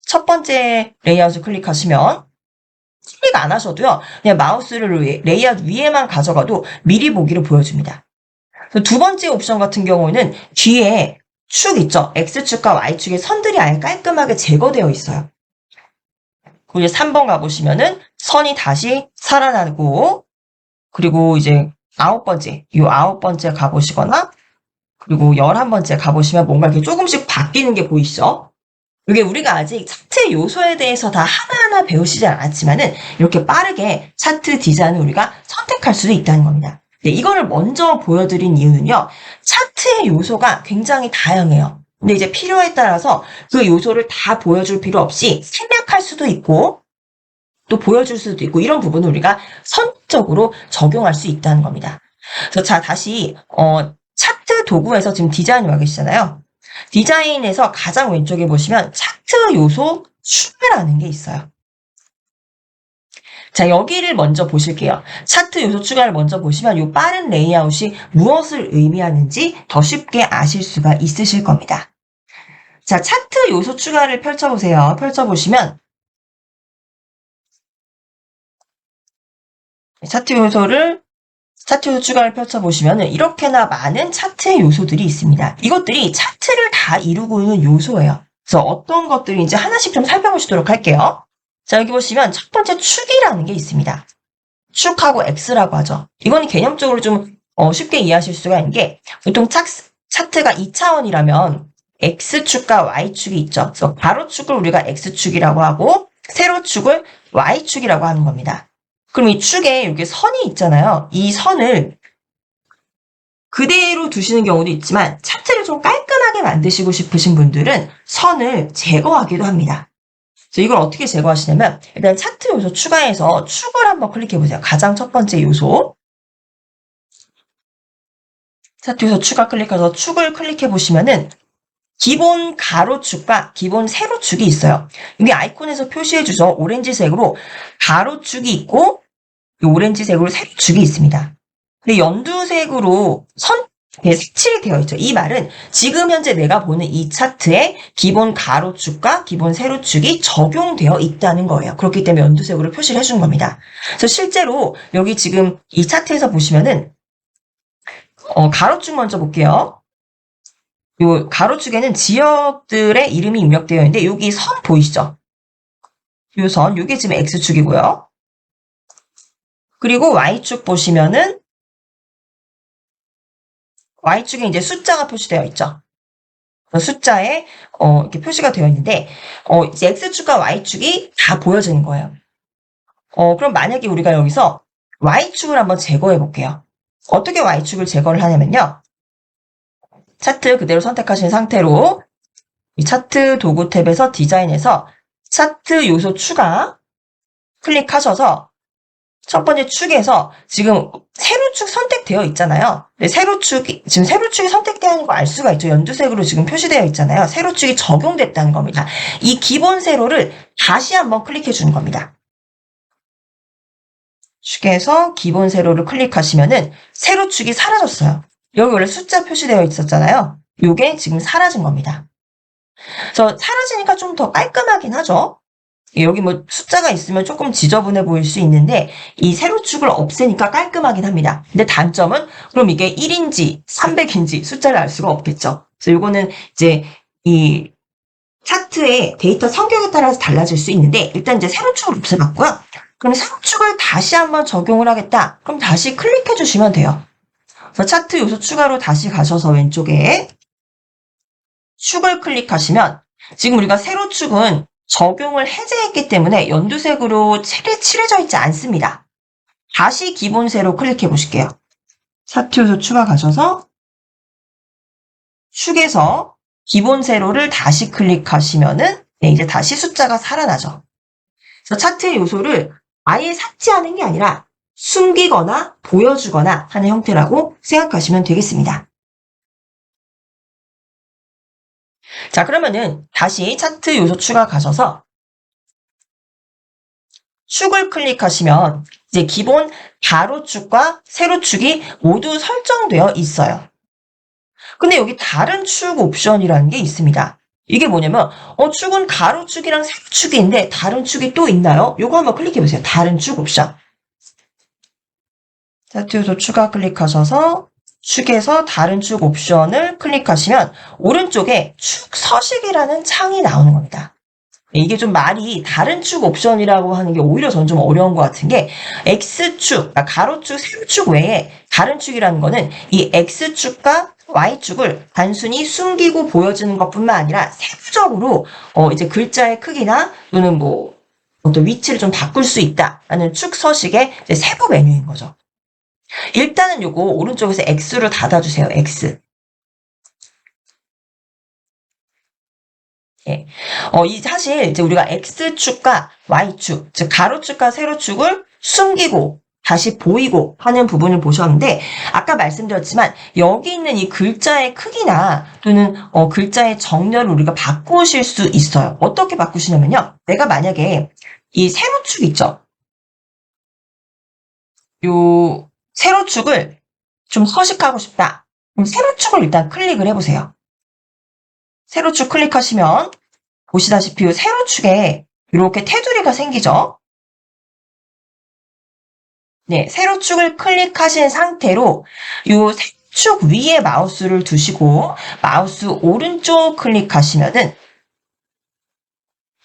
첫 번째 레이아웃을 클릭하시면 클릭 안 하셔도요. 그냥 마우스를 레이아웃 위에만 가져가도 미리 보기를 보여줍니다. 두 번째 옵션 같은 경우에는 뒤에 축 있죠. X축과 Y축의 선들이 아예 깔끔하게 제거되어 있어요. 그리고 이제 3번 가보시면은 선이 다시 살아나고 그리고 이제 이 9번째 가보시거나 그리고 11번째 가보시면 뭔가 이렇게 조금씩 바뀌는 게 보이시죠? 이게 우리가 아직 차트 요소에 대해서 다 하나하나 배우시지 않았지만은 이렇게 빠르게 차트 디자인을 우리가 선택할 수도 있다는 겁니다. 네, 이거를 먼저 보여드린 이유는요. 차트의 요소가 굉장히 다양해요. 근데 이제 필요에 따라서 그 요소를 다 보여줄 필요 없이 생략할 수도 있고 또 보여줄 수도 있고 이런 부분을 우리가 선택적으로 적용할 수 있다는 겁니다. 그래서 자, 다시 차트 도구에서 지금 디자인이 와 계시잖아요. 디자인에서 가장 왼쪽에 보시면 차트 요소 추가라는 게 있어요. 자, 여기를 먼저 보실게요. 차트 요소 추가를 먼저 보시면 이 빠른 레이아웃이 무엇을 의미하는지 더 쉽게 아실 수가 있으실 겁니다. 자, 차트 요소 추가를 펼쳐보세요. 펼쳐보시면 차트 요소 추가를 펼쳐보시면 이렇게나 많은 차트의 요소들이 있습니다. 이것들이 차트를 다 이루고 있는 요소예요. 그래서 어떤 것들인지 하나씩 좀 살펴보시도록 할게요. 자, 여기 보시면 첫 번째 축이라는 게 있습니다. 축하고 X라고 하죠. 이건 개념적으로 좀 쉽게 이해하실 수가 있는 게 보통 차트가 2차원이라면 X축과 Y축이 있죠. 그래서 가로축을 우리가 X축이라고 하고 세로축을 Y축이라고 하는 겁니다. 그럼 이 축에 이렇게 선이 있잖아요. 이 선을 그대로 두시는 경우도 있지만 차트를 좀 깔끔하게 만드시고 싶으신 분들은 선을 제거하기도 합니다. 그래서 이걸 어떻게 제거하시냐면 일단 차트 요소 추가해서 축을 한번 클릭해보세요. 가장 첫 번째 요소. 차트 요소 추가 클릭해서 축을 클릭해보시면은 기본 가로축과 기본 세로축이 있어요. 여기 아이콘에서 표시해주죠. 오렌지색으로 가로축이 있고 이 오렌지색으로 세로축이 있습니다. 근데 연두색으로 색칠이 되어 있죠. 이 말은 지금 현재 내가 보는 이 차트에 기본 가로축과 기본 세로축이 적용되어 있다는 거예요. 그렇기 때문에 연두색으로 표시를 해준 겁니다. 그래서 실제로 여기 지금 이 차트에서 보시면은 가로축 먼저 볼게요. 요 가로축에는 지역들의 이름이 입력되어 있는데 여기 선 보이시죠? 요 선, 요게 지금 X축이고요. 그리고 Y축 보시면은 Y축에 이제 숫자가 표시되어 있죠. 숫자에 이렇게 표시가 되어 있는데 이제 X축과 Y축이 다 보여지는 거예요. 그럼 만약에 우리가 여기서 Y축을 한번 제거해 볼게요. 어떻게 Y축을 제거를 하냐면요. 차트 그대로 선택하신 상태로 이 차트 도구 탭에서 디자인에서 차트 요소 추가 클릭하셔서 첫 번째 축에서 지금 세로축 선택되어 있잖아요. 지금 세로축이 선택되어 있는 거 알 수가 있죠. 연두색으로 지금 표시되어 있잖아요. 세로축이 적용됐다는 겁니다. 이 기본 세로를 다시 한번 클릭해 주는 겁니다. 축에서 기본 세로를 클릭하시면은 세로축이 사라졌어요. 여기 원래 숫자 표시되어 있었잖아요. 요게 지금 사라진 겁니다. 그래서 사라지니까 좀 더 깔끔하긴 하죠. 여기 뭐 숫자가 있으면 조금 지저분해 보일 수 있는데 이 세로축을 없애니까 깔끔하긴 합니다. 근데 단점은 그럼 이게 1인지 300인지 숫자를 알 수가 없겠죠. 그래서 요거는 이제 이 차트의 데이터 성격에 따라서 달라질 수 있는데 일단 이제 세로축을 없애봤고요. 그럼 세로축을 다시 한번 적용을 하겠다. 그럼 다시 클릭해 주시면 돼요. 그래서 차트 요소 추가로 다시 가셔서 왼쪽에 축을 클릭하시면 지금 우리가 세로축은 적용을 해제했기 때문에 연두색으로 칠해져 있지 않습니다. 다시 기본 세로 클릭해 보실게요. 차트 요소 추가 가셔서 축에서 기본 세로를 다시 클릭하시면은 이제 다시 숫자가 살아나죠. 그래서 차트의 요소를 아예 삭제하는 게 아니라 숨기거나 보여주거나 하는 형태라고 생각하시면 되겠습니다. 자, 그러면은 다시 차트 요소 추가 가셔서 축을 클릭하시면 이제 기본 가로축과 세로축이 모두 설정되어 있어요. 근데 여기 다른 축 옵션이라는 게 있습니다. 이게 뭐냐면 축은 가로축이랑 세로축이 있는데 다른 축이 또 있나요? 요거 한번 클릭해 보세요. 다른 축 옵션. 차트 요소 추가 클릭하셔서 축에서 다른 축 옵션을 클릭하시면 오른쪽에 축 서식이라는 창이 나오는 겁니다. 이게 좀 말이 다른 축 옵션이라고 하는 게 오히려 전 좀 어려운 것 같은 게 X축, 그러니까 가로축, 세로축 외에 다른 축이라는 거는 이 X축과 Y축을 단순히 숨기고 보여주는 것뿐만 아니라 세부적으로 이제 글자의 크기나 또는 뭐 어떤 위치를 좀 바꿀 수 있다라는 축 서식의 이제 세부 메뉴인 거죠. 일단은 요거 오른쪽에서 X로 닫아주세요. X. 예. 사실 이제 우리가 X축과 Y축, 즉 가로축과 세로축을 숨기고 다시 보이고 하는 부분을 보셨는데 아까 말씀드렸지만 여기 있는 이 글자의 크기나 또는 글자의 정렬을 우리가 바꾸실 수 있어요. 어떻게 바꾸시냐면요. 내가 만약에 이 세로축 있죠. 요 세로축을 좀 서식하고 싶다. 그럼 세로축을 일단 클릭을 해보세요. 세로축 클릭하시면 보시다시피 이 세로축에 이렇게 테두리가 생기죠. 네, 세로축을 클릭하신 상태로 이 세로축 위에 마우스를 두시고 마우스 오른쪽 클릭하시면은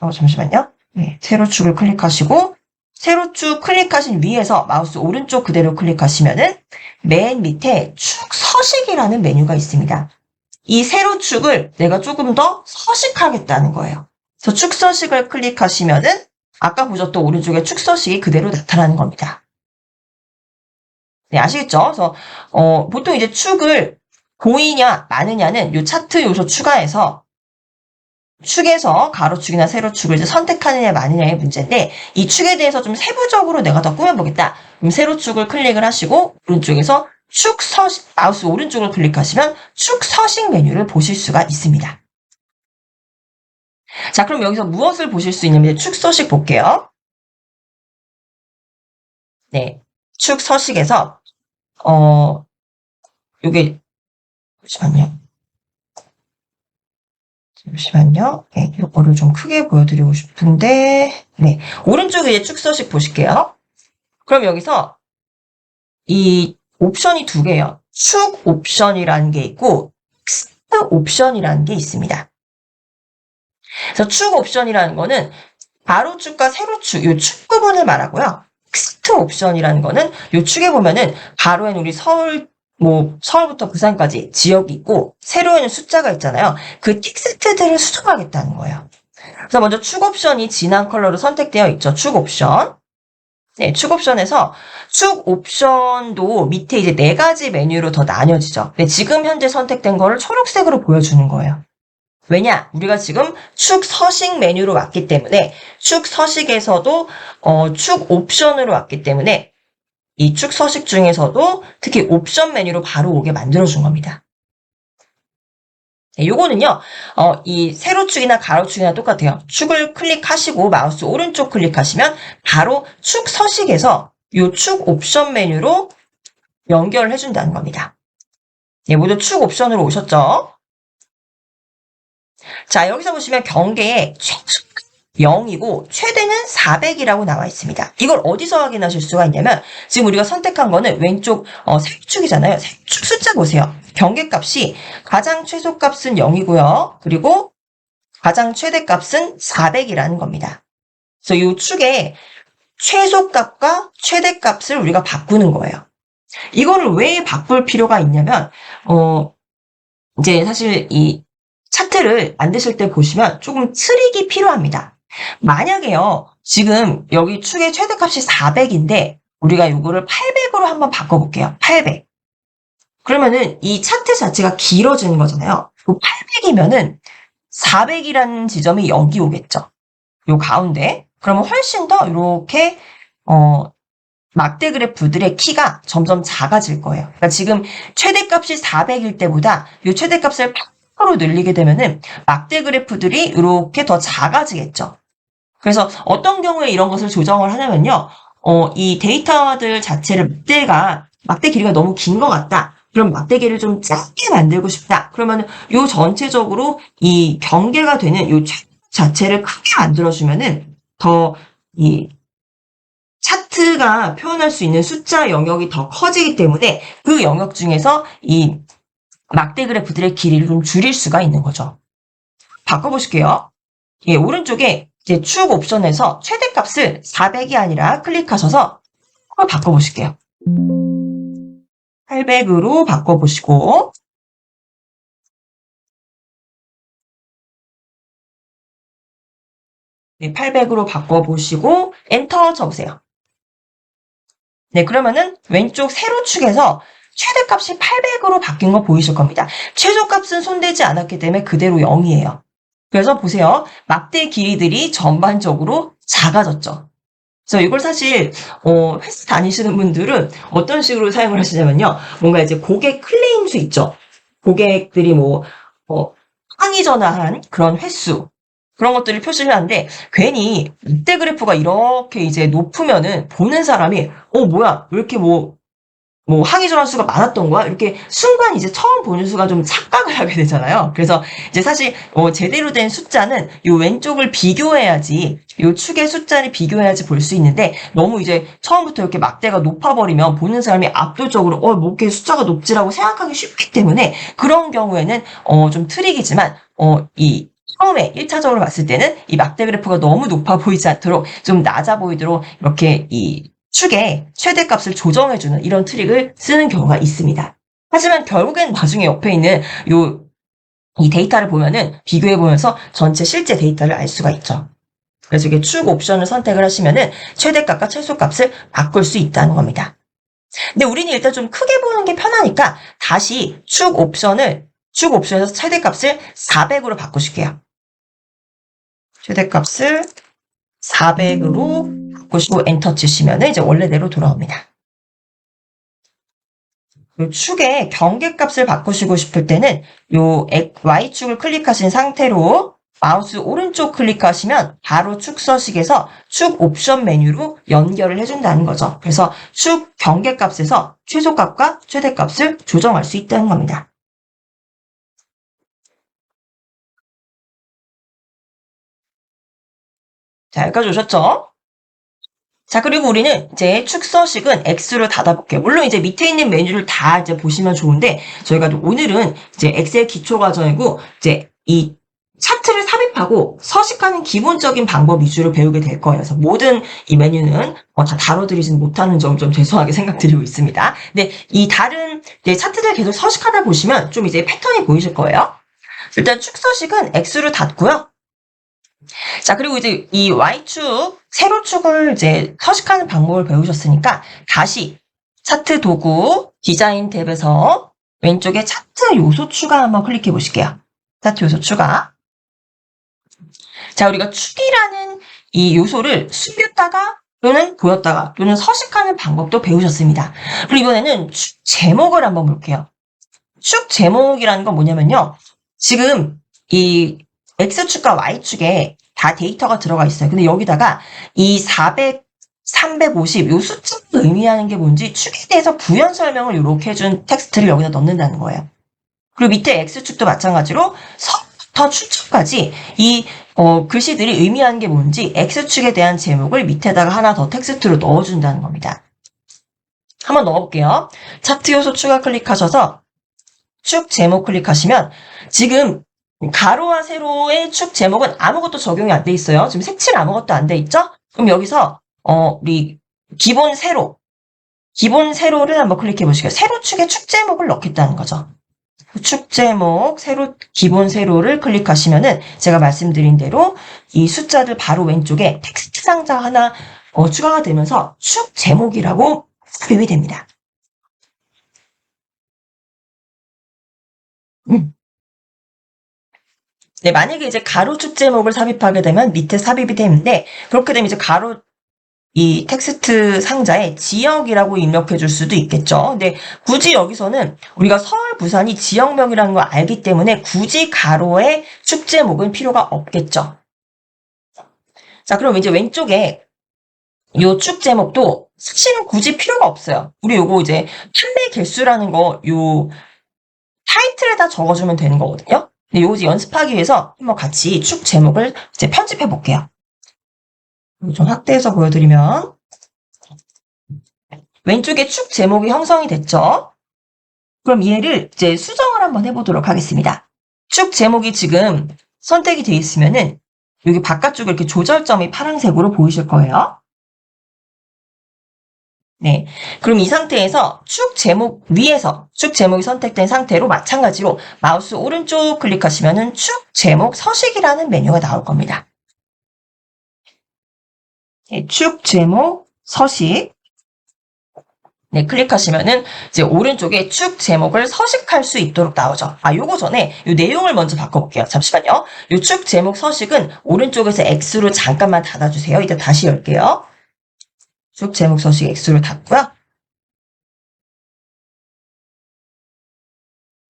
잠시만요. 네, 세로축을 클릭하시고 세로축 클릭하신 위에서 마우스 오른쪽 그대로 클릭하시면은 맨 밑에 축 서식이라는 메뉴가 있습니다. 이 세로축을 내가 조금 더 서식하겠다는 거예요. 그래서 축 서식을 클릭하시면은 아까 보셨던 오른쪽에 축 서식이 그대로 나타나는 겁니다. 네, 아시겠죠? 그래서 보통 이제 축을 보이냐 마느냐는 이 차트 요소 추가해서 축에서 가로축이나 세로축을 이제 선택하느냐 마느냐의 문제인데 이 축에 대해서 좀 세부적으로 내가 더 꾸며보겠다. 그럼 세로축을 클릭을 하시고 오른쪽에서 축 서식, 마우스 오른쪽을 클릭하시면 축 서식 메뉴를 보실 수가 있습니다. 자, 그럼 여기서 무엇을 보실 수 있냐면 축 서식 볼게요. 네, 축 서식에서 요게 잠시만요. 네, 이거를 좀 크게 보여드리고 싶은데, 네, 오른쪽에 이제 축 서식 보실게요. 그럼 여기서 이 옵션이 두 개예요. 축 옵션이라는 게 있고 옵션이라는 게 있습니다. 그래서 축 옵션이라는 거는 가로축과 세로축, 요 축 부분을 말하고요. 텍스트 옵션이라는 거는 요 축에 보면은 가로에는 우리 서울부터 부산까지 지역이 있고, 세로에는 숫자가 있잖아요. 그 텍스트들을 수정하겠다는 거예요. 그래서 먼저 축 옵션이 진한 컬러로 선택되어 있죠. 축 옵션. 네, 축 옵션에서 축 옵션도 밑에 이제 4가지 메뉴로 더 나뉘어지죠. 근데 지금 현재 선택된 거를 초록색으로 보여주는 거예요. 왜냐? 우리가 지금 축 서식 메뉴로 왔기 때문에 축 서식에서도 축 옵션으로 왔기 때문에 이 축 서식 중에서도 특히 옵션 메뉴로 바로 오게 만들어준 겁니다. 네, 요거는요, 이 세로축이나 가로축이나 똑같아요. 축을 클릭하시고 마우스 오른쪽 클릭하시면 바로 축 서식에서 요 축 옵션 메뉴로 연결을 해준다는 겁니다. 네, 모두 축 옵션으로 오셨죠? 자, 여기서 보시면 경계에 최소 0이고 최대는 400이라고 나와 있습니다. 이걸 어디서 확인하실 수가 있냐면 지금 우리가 선택한 거는 왼쪽 세축이잖아요. 세축 숫자 보세요. 경계값이 가장 최소값은 0이고요. 그리고 가장 최대값은 400이라는 겁니다. 그래서 이 축의 최소값과 최대값을 우리가 바꾸는 거예요. 이거를 왜 바꿀 필요가 있냐면 이제 사실 이 차트를 만드실 때 보시면 조금 트릭이 필요합니다. 만약에요, 지금 여기 축의 최대값이 400인데 우리가 이거를 800으로 한번 바꿔볼게요. 800. 그러면은 이 차트 자체가 길어지는 거잖아요. 800이면은 400이라는 지점이 여기 오겠죠. 요 가운데. 그러면 훨씬 더 이렇게 막대 그래프들의 키가 점점 작아질 거예요. 그러니까 지금 최대값이 400일 때보다 이 최대값을 800으로 늘리게 되면은 막대 그래프들이 이렇게 더 작아지겠죠. 그래서 어떤 경우에 이런 것을 조정을 하냐면요. 이 데이터들 자체를 막대 길이가 너무 긴 것 같다. 그럼 막대 길이를 좀 짧게 만들고 싶다. 그러면 요 전체적으로 이 경계가 되는 요 자체를 크게 만들어주면은 더 이 차트가 표현할 수 있는 숫자 영역이 더 커지기 때문에 그 영역 중에서 이 막대 그래프들의 길이를 좀 줄일 수가 있는 거죠. 바꿔보실게요. 예, 오른쪽에 이제 축 옵션에서 최대값을 400이 아니라 클릭하셔서 한번 바꿔보실게요. 800으로 바꿔보시고, 네, 800으로 바꿔보시고 엔터 쳐보세요. 네, 그러면은 왼쪽 세로축에서 최대값이 800으로 바뀐 거 보이실 겁니다. 최소값은 손대지 않았기 때문에 그대로 0이에요. 그래서 보세요. 막대 길이들이 전반적으로 작아졌죠. 그래서 이걸 사실 회사 다니시는 분들은 어떤 식으로 사용을 하시냐면요. 뭔가 이제 고객 클레임수 있죠. 고객들이 항의 전화한 그런 횟수, 그런 것들을 표시를 하는데 괜히 이때 그래프가 이렇게 이제 높으면은 보는 사람이 뭐야 왜 이렇게 항의 전화 수가 많았던 거야? 이렇게 순간 이제 처음 보는 수가 좀 착각을 하게 되잖아요. 그래서 이제 사실 제대로 된 숫자는 이 왼쪽을 비교해야지, 이 축의 숫자를 비교해야지 볼 수 있는데 너무 이제 처음부터 이렇게 막대가 높아버리면 보는 사람이 압도적으로 뭐 이렇게 숫자가 높지라고 생각하기 쉽기 때문에 그런 경우에는 좀 트릭이지만 이 처음에 1차적으로 봤을 때는 이 막대 그래프가 너무 높아 보이지 않도록 좀 낮아 보이도록 이렇게 이 축의 최대값을 조정해주는 이런 트릭을 쓰는 경우가 있습니다. 하지만 결국엔 나중에 옆에 있는 이 데이터를 보면은 비교해보면서 전체 실제 데이터를 알 수가 있죠. 그래서 이게 축 옵션을 선택을 하시면은 최대값과 최소값을 바꿀 수 있다는 겁니다. 근데 우리는 일단 좀 크게 보는 게 편하니까 다시 축 옵션에서 최대값을 400으로 바꾸실게요. 최대값을 400으로 바꾸시고 엔터 치시면 이제 원래대로 돌아옵니다. 요 축의 경계값을 바꾸시고 싶을 때는 요 Y축을 클릭하신 상태로 마우스 오른쪽 클릭하시면 바로 축 서식에서 축 옵션 메뉴로 연결을 해준다는 거죠. 그래서 축 경계값에서 최소값과 최대값을 조정할 수 있다는 겁니다. 자, 여기까지 오셨죠? 자, 그리고 우리는 이제 축서식은 X로 닫아볼게요. 물론 이제 밑에 있는 메뉴를 다 이제 보시면 좋은데, 저희가 오늘은 이제 엑셀 기초 과정이고, 이제 이 차트를 삽입하고 서식하는 기본적인 방법 위주로 배우게 될 거예요. 그래서 모든 이 메뉴는 다 다뤄드리지는 못하는 점 좀 죄송하게 생각드리고 있습니다. 근데 이 다른 이제 차트들 계속 서식하다 보시면 좀 이제 패턴이 보이실 거예요. 일단 축서식은 X로 닫고요. 자, 그리고 이제 이 Y축, 세로축을 이제 서식하는 방법을 배우셨으니까 다시 차트 도구, 디자인 탭에서 왼쪽에 차트 요소 추가 한번 클릭해 보실게요. 차트 요소 추가. 자, 우리가 축이라는 이 요소를 숨겼다가 또는 보였다가 또는 서식하는 방법도 배우셨습니다. 그리고 이번에는 축 제목을 한번 볼게요. 축 제목이라는 건 뭐냐면요. 지금 이 X축과 Y축에 다 데이터가 들어가 있어요. 근데 여기다가 이 400, 350, 요 숫자가 의미하는 게 뭔지 축에 대해서 부연 설명을 이렇게 해준 텍스트를 여기다 넣는다는 거예요. 그리고 밑에 X축도 마찬가지로 서부터 추측까지 이 글씨들이 의미하는 게 뭔지 X축에 대한 제목을 밑에다가 하나 더 텍스트로 넣어준다는 겁니다. 한번 넣어볼게요. 차트 요소 추가 클릭하셔서 축 제목 클릭하시면 지금 가로와 세로의 축 제목은 아무것도 적용이 안 돼 있어요. 지금 색칠 아무것도 안 돼 있죠? 그럼 여기서 우리 기본 세로를 한번 클릭해 보시게요. 세로축에 축 제목을 넣겠다는 거죠. 축 제목, 기본 세로를 클릭하시면은 제가 말씀드린 대로 이 숫자들 바로 왼쪽에 텍스트 상자 하나 추가가 되면서 축 제목이라고 삽입이 됩니다. 네, 만약에 이제 가로축 제목을 삽입하게 되면 밑에 삽입이 되는데, 그렇게 되면 이제 이 텍스트 상자에 지역이라고 입력해 줄 수도 있겠죠. 근데 굳이 여기서는 우리가 서울, 부산이 지역명이라는 걸 알기 때문에 굳이 가로에 축 제목은 필요가 없겠죠. 자, 그럼 이제 왼쪽에 요 축 제목도 사실은 굳이 필요가 없어요. 우리 요거 이제 판매 개수라는 거 요 타이틀에다 적어주면 되는 거거든요. 근데 요거 이제 연습하기 위해서 한번 같이 축 제목을 이제 편집해 볼게요. 좀 확대해서 보여드리면 왼쪽에 축 제목이 형성이 됐죠? 그럼 얘를 이제 수정을 한번 해보도록 하겠습니다. 축 제목이 지금 선택이 되어 있으면은 여기 바깥쪽에 이렇게 조절점이 파란색으로 보이실 거예요. 네. 그럼 이 상태에서 축 제목이 선택된 상태로 마찬가지로 마우스 오른쪽 클릭하시면은 축 제목 서식이라는 메뉴가 나올 겁니다. 네, 축 제목 서식. 네, 클릭하시면은 이제 오른쪽에 축 제목을 서식할 수 있도록 나오죠. 요거 전에 요 내용을 먼저 바꿔볼게요. 잠시만요. 요 축 제목 서식은 오른쪽에서 X로 잠깐만 닫아주세요. 이제 다시 열게요. 축 제목 서식 X로 닫고요.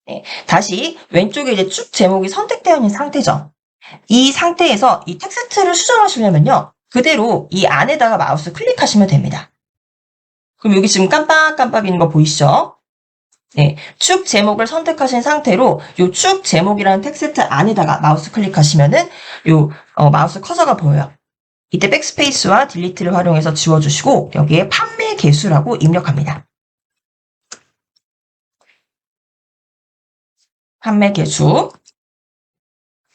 네, 다시 왼쪽에 이제 축 제목이 선택되어 있는 상태죠. 이 상태에서 이 텍스트를 수정하시려면요. 그대로 이 안에다가 마우스 클릭하시면 됩니다. 그럼 여기 지금 깜빡깜빡이는 거 보이시죠? 네, 축 제목을 선택하신 상태로 요 축 제목이라는 텍스트 안에다가 마우스 클릭하시면은 요 마우스 커서가 보여요. 이때 백스페이스와 딜리트를 활용해서 지워주시고 여기에 판매 개수라고 입력합니다. 판매 개수.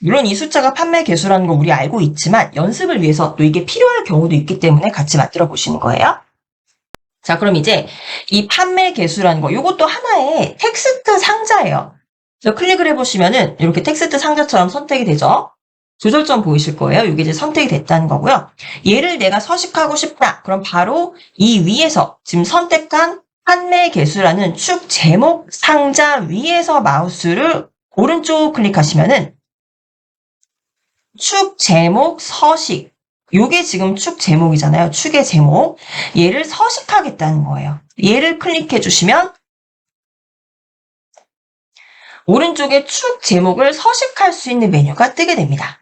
물론 이 숫자가 판매 개수라는 거 우리 알고 있지만 연습을 위해서 또 이게 필요할 경우도 있기 때문에 같이 만들어 보시는 거예요. 자, 그럼 이제 이 판매 개수라는 거 이것도 하나의 텍스트 상자예요. 그래서 클릭을 해보시면은 이렇게 텍스트 상자처럼 선택이 되죠. 조절점 보이실 거예요. 이게 이제 선택이 됐다는 거고요. 얘를 내가 서식하고 싶다. 그럼 바로 이 위에서 지금 선택한 판매 개수라는 축 제목 상자 위에서 마우스를 오른쪽 클릭하시면은 축 제목 서식. 요게 지금 축 제목이잖아요. 축의 제목. 얘를 서식하겠다는 거예요. 얘를 클릭해 주시면 오른쪽에 축 제목을 서식할 수 있는 메뉴가 뜨게 됩니다.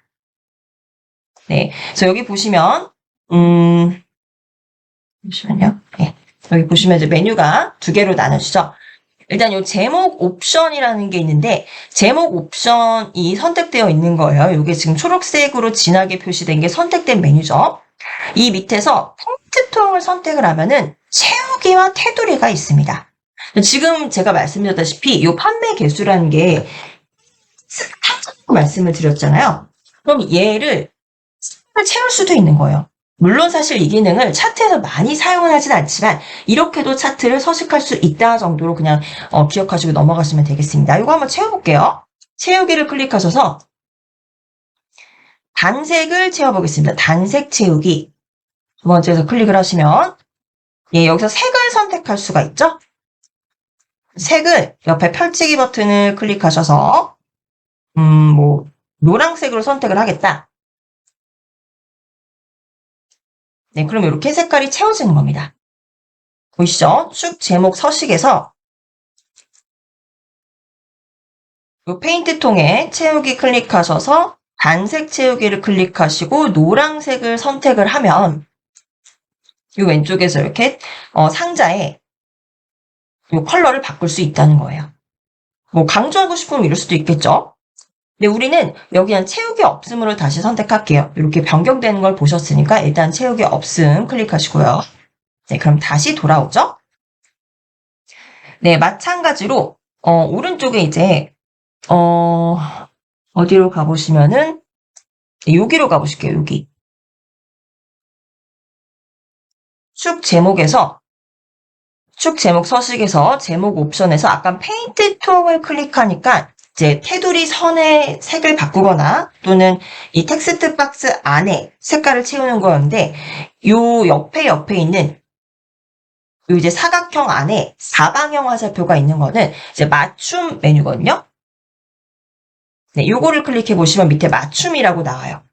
네. 그래서 여기 보시면, 잠시만요. 네. 여기 보시면 이제 메뉴가 두 개로 나눠지죠. 일단 요 제목 옵션이라는 게 있는데, 제목 옵션이 선택되어 있는 거예요. 이게 지금 초록색으로 진하게 표시된 게 선택된 메뉴죠. 이 밑에서 폰트통을 선택을 하면은 채우기와 테두리가 있습니다. 지금 제가 말씀드렸다시피 이 판매 개수라는 게 말씀을 드렸잖아요. 그럼 얘를 채울 수도 있는 거예요. 물론 사실 이 기능을 차트에서 많이 사용은 하진 않지만 이렇게도 차트를 서식할 수 있다 정도로 그냥 기억하시고 넘어가시면 되겠습니다. 이거 한번 채워볼게요. 채우기를 클릭하셔서 단색을 채워보겠습니다. 단색 채우기. 두 번째에서 클릭을 하시면 여기서 색을 선택할 수가 있죠. 색을 옆에 펼치기 버튼을 클릭하셔서 노란색으로 선택을 하겠다. 네, 그럼 이렇게 색깔이 채워지는 겁니다. 보이시죠? 쭉 제목 서식에서 이 페인트 통에 채우기 클릭하셔서 단색 채우기를 클릭하시고 노란색을 선택을 하면 이 왼쪽에서 이렇게 상자에 이 컬러를 바꿀 수 있다는 거예요. 뭐 강조하고 싶으면 이럴 수도 있겠죠? 근데 우리는 여기는 채우기 없음으로 다시 선택할게요. 이렇게 변경되는 걸 보셨으니까 일단 채우기 없음 클릭하시고요. 네, 그럼 다시 돌아오죠? 네, 마찬가지로 오른쪽에 이제 어디로 가보시면은 여기로 가보실게요. 여기 축 제목에서 축 제목 서식에서 제목 옵션에서 아까 페인트 툴을 클릭하니까 이제 테두리 선의 색을 바꾸거나 또는 이 텍스트 박스 안에 색깔을 채우는 거였는데 요 옆에 있는 요 이제 사각형 안에 사방형 화살표가 있는 거는 이제 맞춤 메뉴거든요. 네, 요거를 클릭해 보시면 밑에 맞춤이라고 나와요.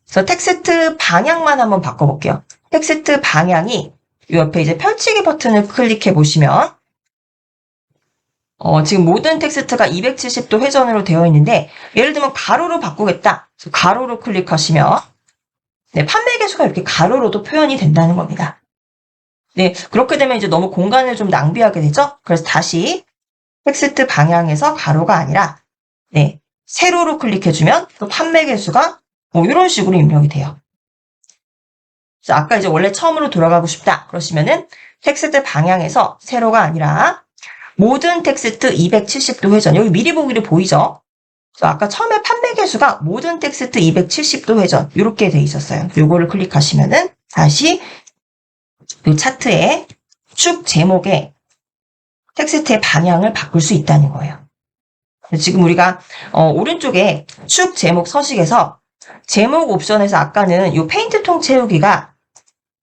그래서 텍스트 방향만 한번 바꿔볼게요. 텍스트 방향이 요 옆에 이제 펼치기 버튼을 클릭해 보시면 지금 모든 텍스트가 270도 회전으로 되어 있는데 예를 들면 가로로 바꾸겠다. 그래서 가로로 클릭하시면 네, 판매 개수가 이렇게 가로로도 표현이 된다는 겁니다. 네, 그렇게 되면 이제 너무 공간을 좀 낭비하게 되죠. 그래서 다시 텍스트 방향에서 가로가 아니라 네, 세로로 클릭해주면 또 판매 개수가 이런 식으로 입력이 돼요. 그래서 아까 이제 원래 처음으로 돌아가고 싶다 그러시면은 텍스트 방향에서 세로가 아니라 모든 텍스트 270도 회전. 여기 미리 보기로 보이죠? 그래서 아까 처음에 판매 개수가 모든 텍스트 270도 회전 이렇게 돼 있었어요. 요거를 클릭하시면은 다시 이 차트의 축 제목의 텍스트의 방향을 바꿀 수 있다는 거예요. 지금 우리가 오른쪽에 축 제목 서식에서 제목 옵션에서 아까는 이 페인트 통 채우기가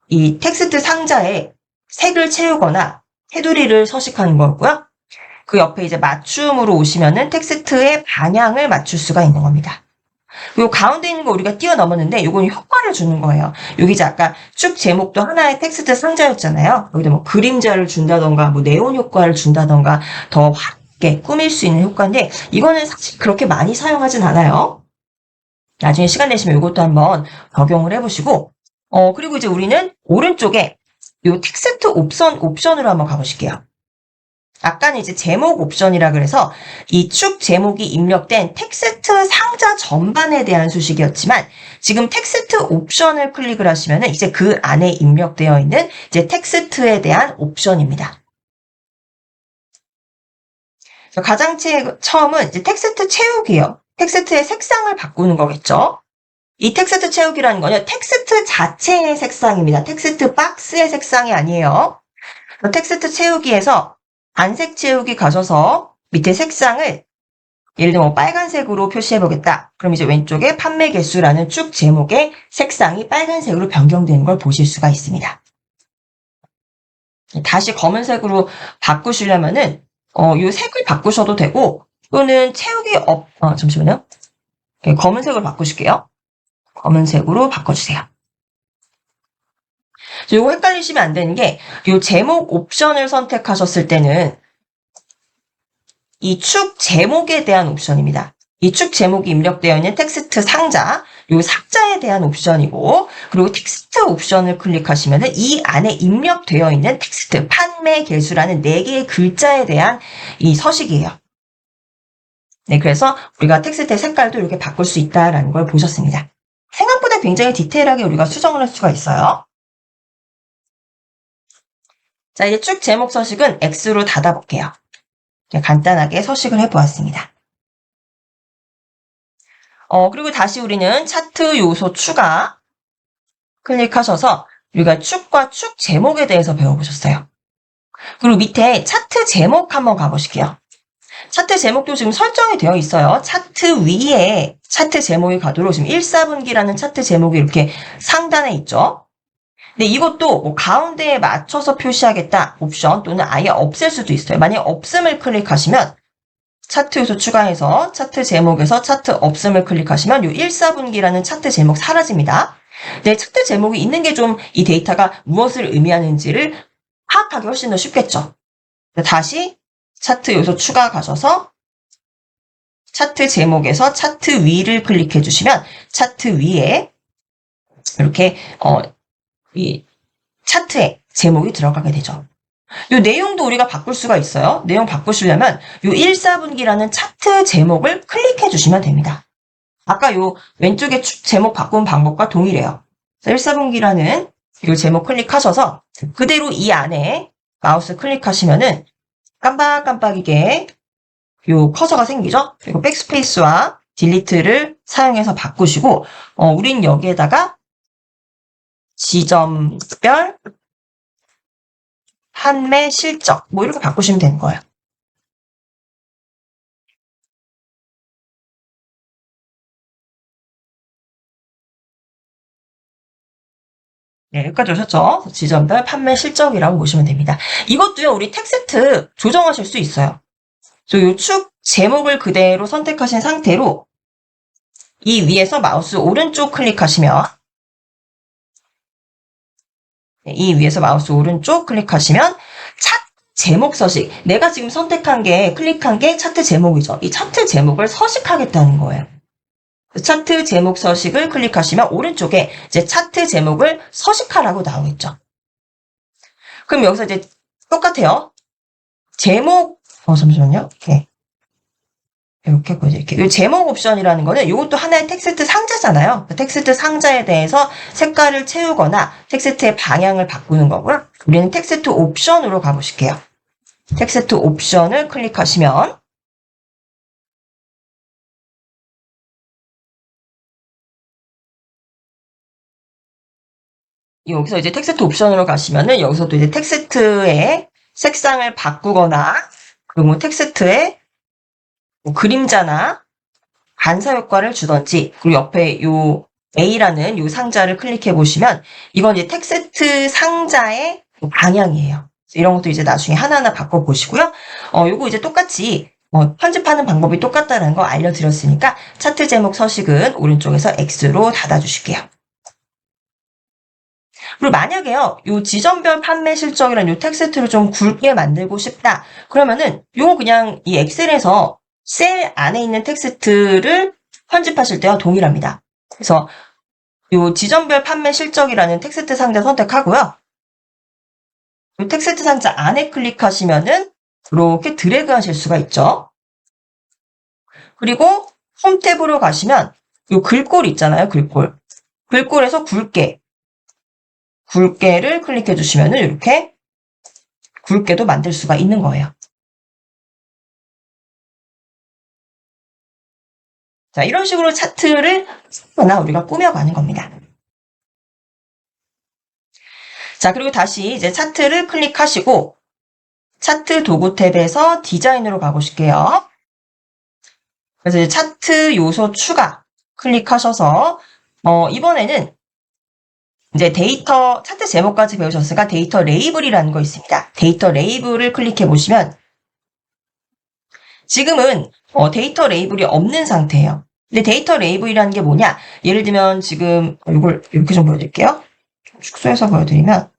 이 텍스트 상자에 색을 채우거나 테두리를 서식하는 거고요. 그 옆에 이제 맞춤으로 오시면은 텍스트의 방향을 맞출 수가 있는 겁니다. 요 가운데 있는 거 우리가 뛰어넘었는데 요건 효과를 주는 거예요. 여기 이제 아까 쭉 제목도 하나의 텍스트 상자였잖아요. 여기다 뭐 그림자를 준다던가 뭐 네온 효과를 준다던가 더 밝게 꾸밀 수 있는 효과인데 이거는 사실 그렇게 많이 사용하진 않아요. 나중에 시간 내시면 이것도 한번 적용을 해보시고 그리고 이제 우리는 오른쪽에 요 텍스트 옵션으로 한번 가보실게요. 아까는 이제 제목 옵션이라 그래서 이 축 제목이 입력된 텍스트 상자 전반에 대한 소식이었지만 지금 텍스트 옵션을 클릭을 하시면은 이제 그 안에 입력되어 있는 이제 텍스트에 대한 옵션입니다. 그래서 가장 처음은 이제 텍스트 채우기예요. 텍스트의 색상을 바꾸는 거겠죠. 이 텍스트 채우기라는 거는 텍스트 자체의 색상입니다. 텍스트 박스의 색상이 아니에요. 텍스트 채우기에서 안색 채우기 가셔서 밑에 색상을 예를 들면 빨간색으로 표시해 보겠다. 그럼 이제 왼쪽에 판매 개수라는 쭉 제목의 색상이 빨간색으로 변경되는 걸 보실 수가 있습니다. 다시 검은색으로 바꾸시려면은 이 색을 바꾸셔도 되고 또는 채우기 잠시만요. 검은색으로 바꾸실게요. 검은색으로 바꿔주세요. 이거 헷갈리시면 안 되는 게 이 제목 옵션을 선택하셨을 때는 이 축 제목에 대한 옵션입니다. 이 축 제목이 입력되어 있는 텍스트 상자, 이 상자에 대한 옵션이고 그리고 텍스트 옵션을 클릭하시면 이 안에 입력되어 있는 텍스트, 판매 개수라는 4개의 글자에 대한 이 서식이에요. 네, 그래서 우리가 텍스트의 색깔도 이렇게 바꿀 수 있다라는 걸 보셨습니다. 생각보다 굉장히 디테일하게 우리가 수정을 할 수가 있어요. 자, 이제 쭉 제목 서식은 X로 닫아볼게요. 간단하게 서식을 해보았습니다. 그리고 다시 우리는 차트 요소 추가 클릭하셔서 우리가 축과 축 제목에 대해서 배워보셨어요. 그리고 밑에 차트 제목 한번 가보실게요. 차트 제목도 지금 설정이 되어 있어요. 차트 위에 차트 제목이 가도록 지금 1사분기라는 차트 제목이 이렇게 상단에 있죠. 근데 이것도 뭐 가운데에 맞춰서 표시하겠다 옵션 또는 아예 없앨 수도 있어요. 만약에 없음을 클릭하시면 차트 요소 추가해서 차트 제목에서 차트 없음을 클릭하시면 이 1사분기라는 차트 제목 사라집니다. 네, 차트 제목이 있는 게 좀 이 데이터가 무엇을 의미하는지를 파악하기 훨씬 더 쉽겠죠. 다시 차트 요소 추가 가셔서 차트 제목에서 차트 위를 클릭해 주시면 차트 위에 이렇게 이 차트에 제목이 들어가게 되죠. 이 내용도 우리가 바꿀 수가 있어요. 내용 바꾸시려면 이 1사분기라는 차트 제목을 클릭해 주시면 됩니다. 아까 이 왼쪽에 제목 바꾼 방법과 동일해요. 1사분기라는 이 제목 클릭하셔서 그대로 이 안에 마우스 클릭하시면은 깜빡깜빡이게 요 커서가 생기죠? 그리고 백스페이스와 딜리트를 사용해서 바꾸시고 우린 여기에다가 지점별 판매 실적 뭐 이렇게 바꾸시면 되는 거예요. 네, 여기까지 오셨죠? 지점별 판매 실적이라고 보시면 됩니다. 이것도요, 우리 텍스트 조정하실 수 있어요. 요 축 제목을 그대로 선택하신 상태로 이 위에서 마우스 오른쪽 클릭하시면 이 위에서 마우스 오른쪽 클릭하시면 차트 제목 서식, 내가 지금 선택한 게 클릭한 게 차트 제목이죠. 이 차트 제목을 서식하겠다는 거예요. 차트 제목 서식을 클릭하시면 오른쪽에 이제 차트 제목을 서식하라고 나오겠죠. 그럼 여기서 이제 똑같아요. 제목, 잠시만요. 이렇게 보여드릴게요. 이 제목 옵션이라는 거는 이것도 하나의 텍스트 상자잖아요. 텍스트 상자에 대해서 색깔을 채우거나 텍스트의 방향을 바꾸는 거고요. 우리는 텍스트 옵션으로 가보실게요. 텍스트 옵션을 클릭하시면 여기서 이제 텍스트 옵션으로 가시면은 여기서도 이제 텍스트의 색상을 바꾸거나 그리고 뭐 텍스트의 뭐 그림자나 반사 효과를 주던지 그리고 옆에 요 A라는 요 상자를 클릭해 보시면 이건 이제 텍스트 상자의 방향이에요. 이런 것도 이제 나중에 하나하나 바꿔 보시고요. 요거 이제 똑같이 편집하는 방법이 똑같다는 거 알려드렸으니까 차트 제목 서식은 오른쪽에서 X로 닫아주실게요. 그리고 만약에요, 요 지점별 판매 실적이라는 요 텍스트를 좀 굵게 만들고 싶다. 그러면은 요거 그냥 이 엑셀에서 셀 안에 있는 텍스트를 편집하실 때와 동일합니다. 그래서 요 지점별 판매 실적이라는 텍스트 상자 선택하고요. 요 텍스트 상자 안에 클릭하시면은 이렇게 드래그 하실 수가 있죠. 그리고 홈 탭으로 가시면 요 글꼴 있잖아요, 글꼴. 글꼴에서 굵게를 클릭해 주시면은 이렇게 굵게도 만들 수가 있는 거예요. 자, 이런 식으로 차트를 하나 우리가 꾸며가는 겁니다. 자, 그리고 다시 이제 차트를 클릭하시고 차트 도구 탭에서 디자인으로 가보실게요. 그래서 이제 차트 요소 추가 클릭하셔서 이번에는 이제 데이터 차트 제목까지 배우셨으니까 데이터 레이블이라는 거 있습니다. 데이터 레이블을 클릭해 보시면 지금은 데이터 레이블이 없는 상태예요. 근데 데이터 레이블이라는 게 뭐냐? 예를 들면 지금 이걸 이렇게 좀 보여드릴게요. 축소해서 보여드리면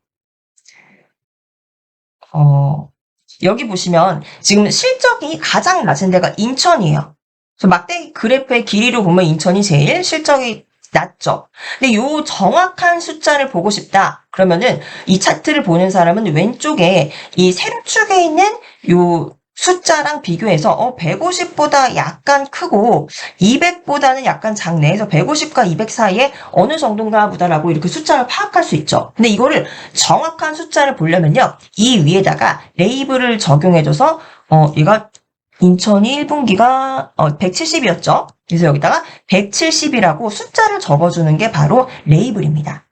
여기 보시면 지금 실적이 가장 낮은 데가 인천이에요. 그래서 막대기 그래프의 길이로 보면 인천이 제일 실적이 낮죠. 근데 요 정확한 숫자를 보고 싶다. 그러면은 이 차트를 보는 사람은 왼쪽에 이 세로축에 있는 요 숫자랑 비교해서 150보다 약간 크고 200보다는 약간 작네. 그래서 150과 200 사이에 어느 정도인가 보다라고 이렇게 숫자를 파악할 수 있죠. 근데 이거를 정확한 숫자를 보려면요. 이 위에다가 레이블을 적용해줘서 얘가 인천이 1분기가 170이었죠. 그래서 여기다가 170이라고 숫자를 적어주는 게 바로 레이블입니다.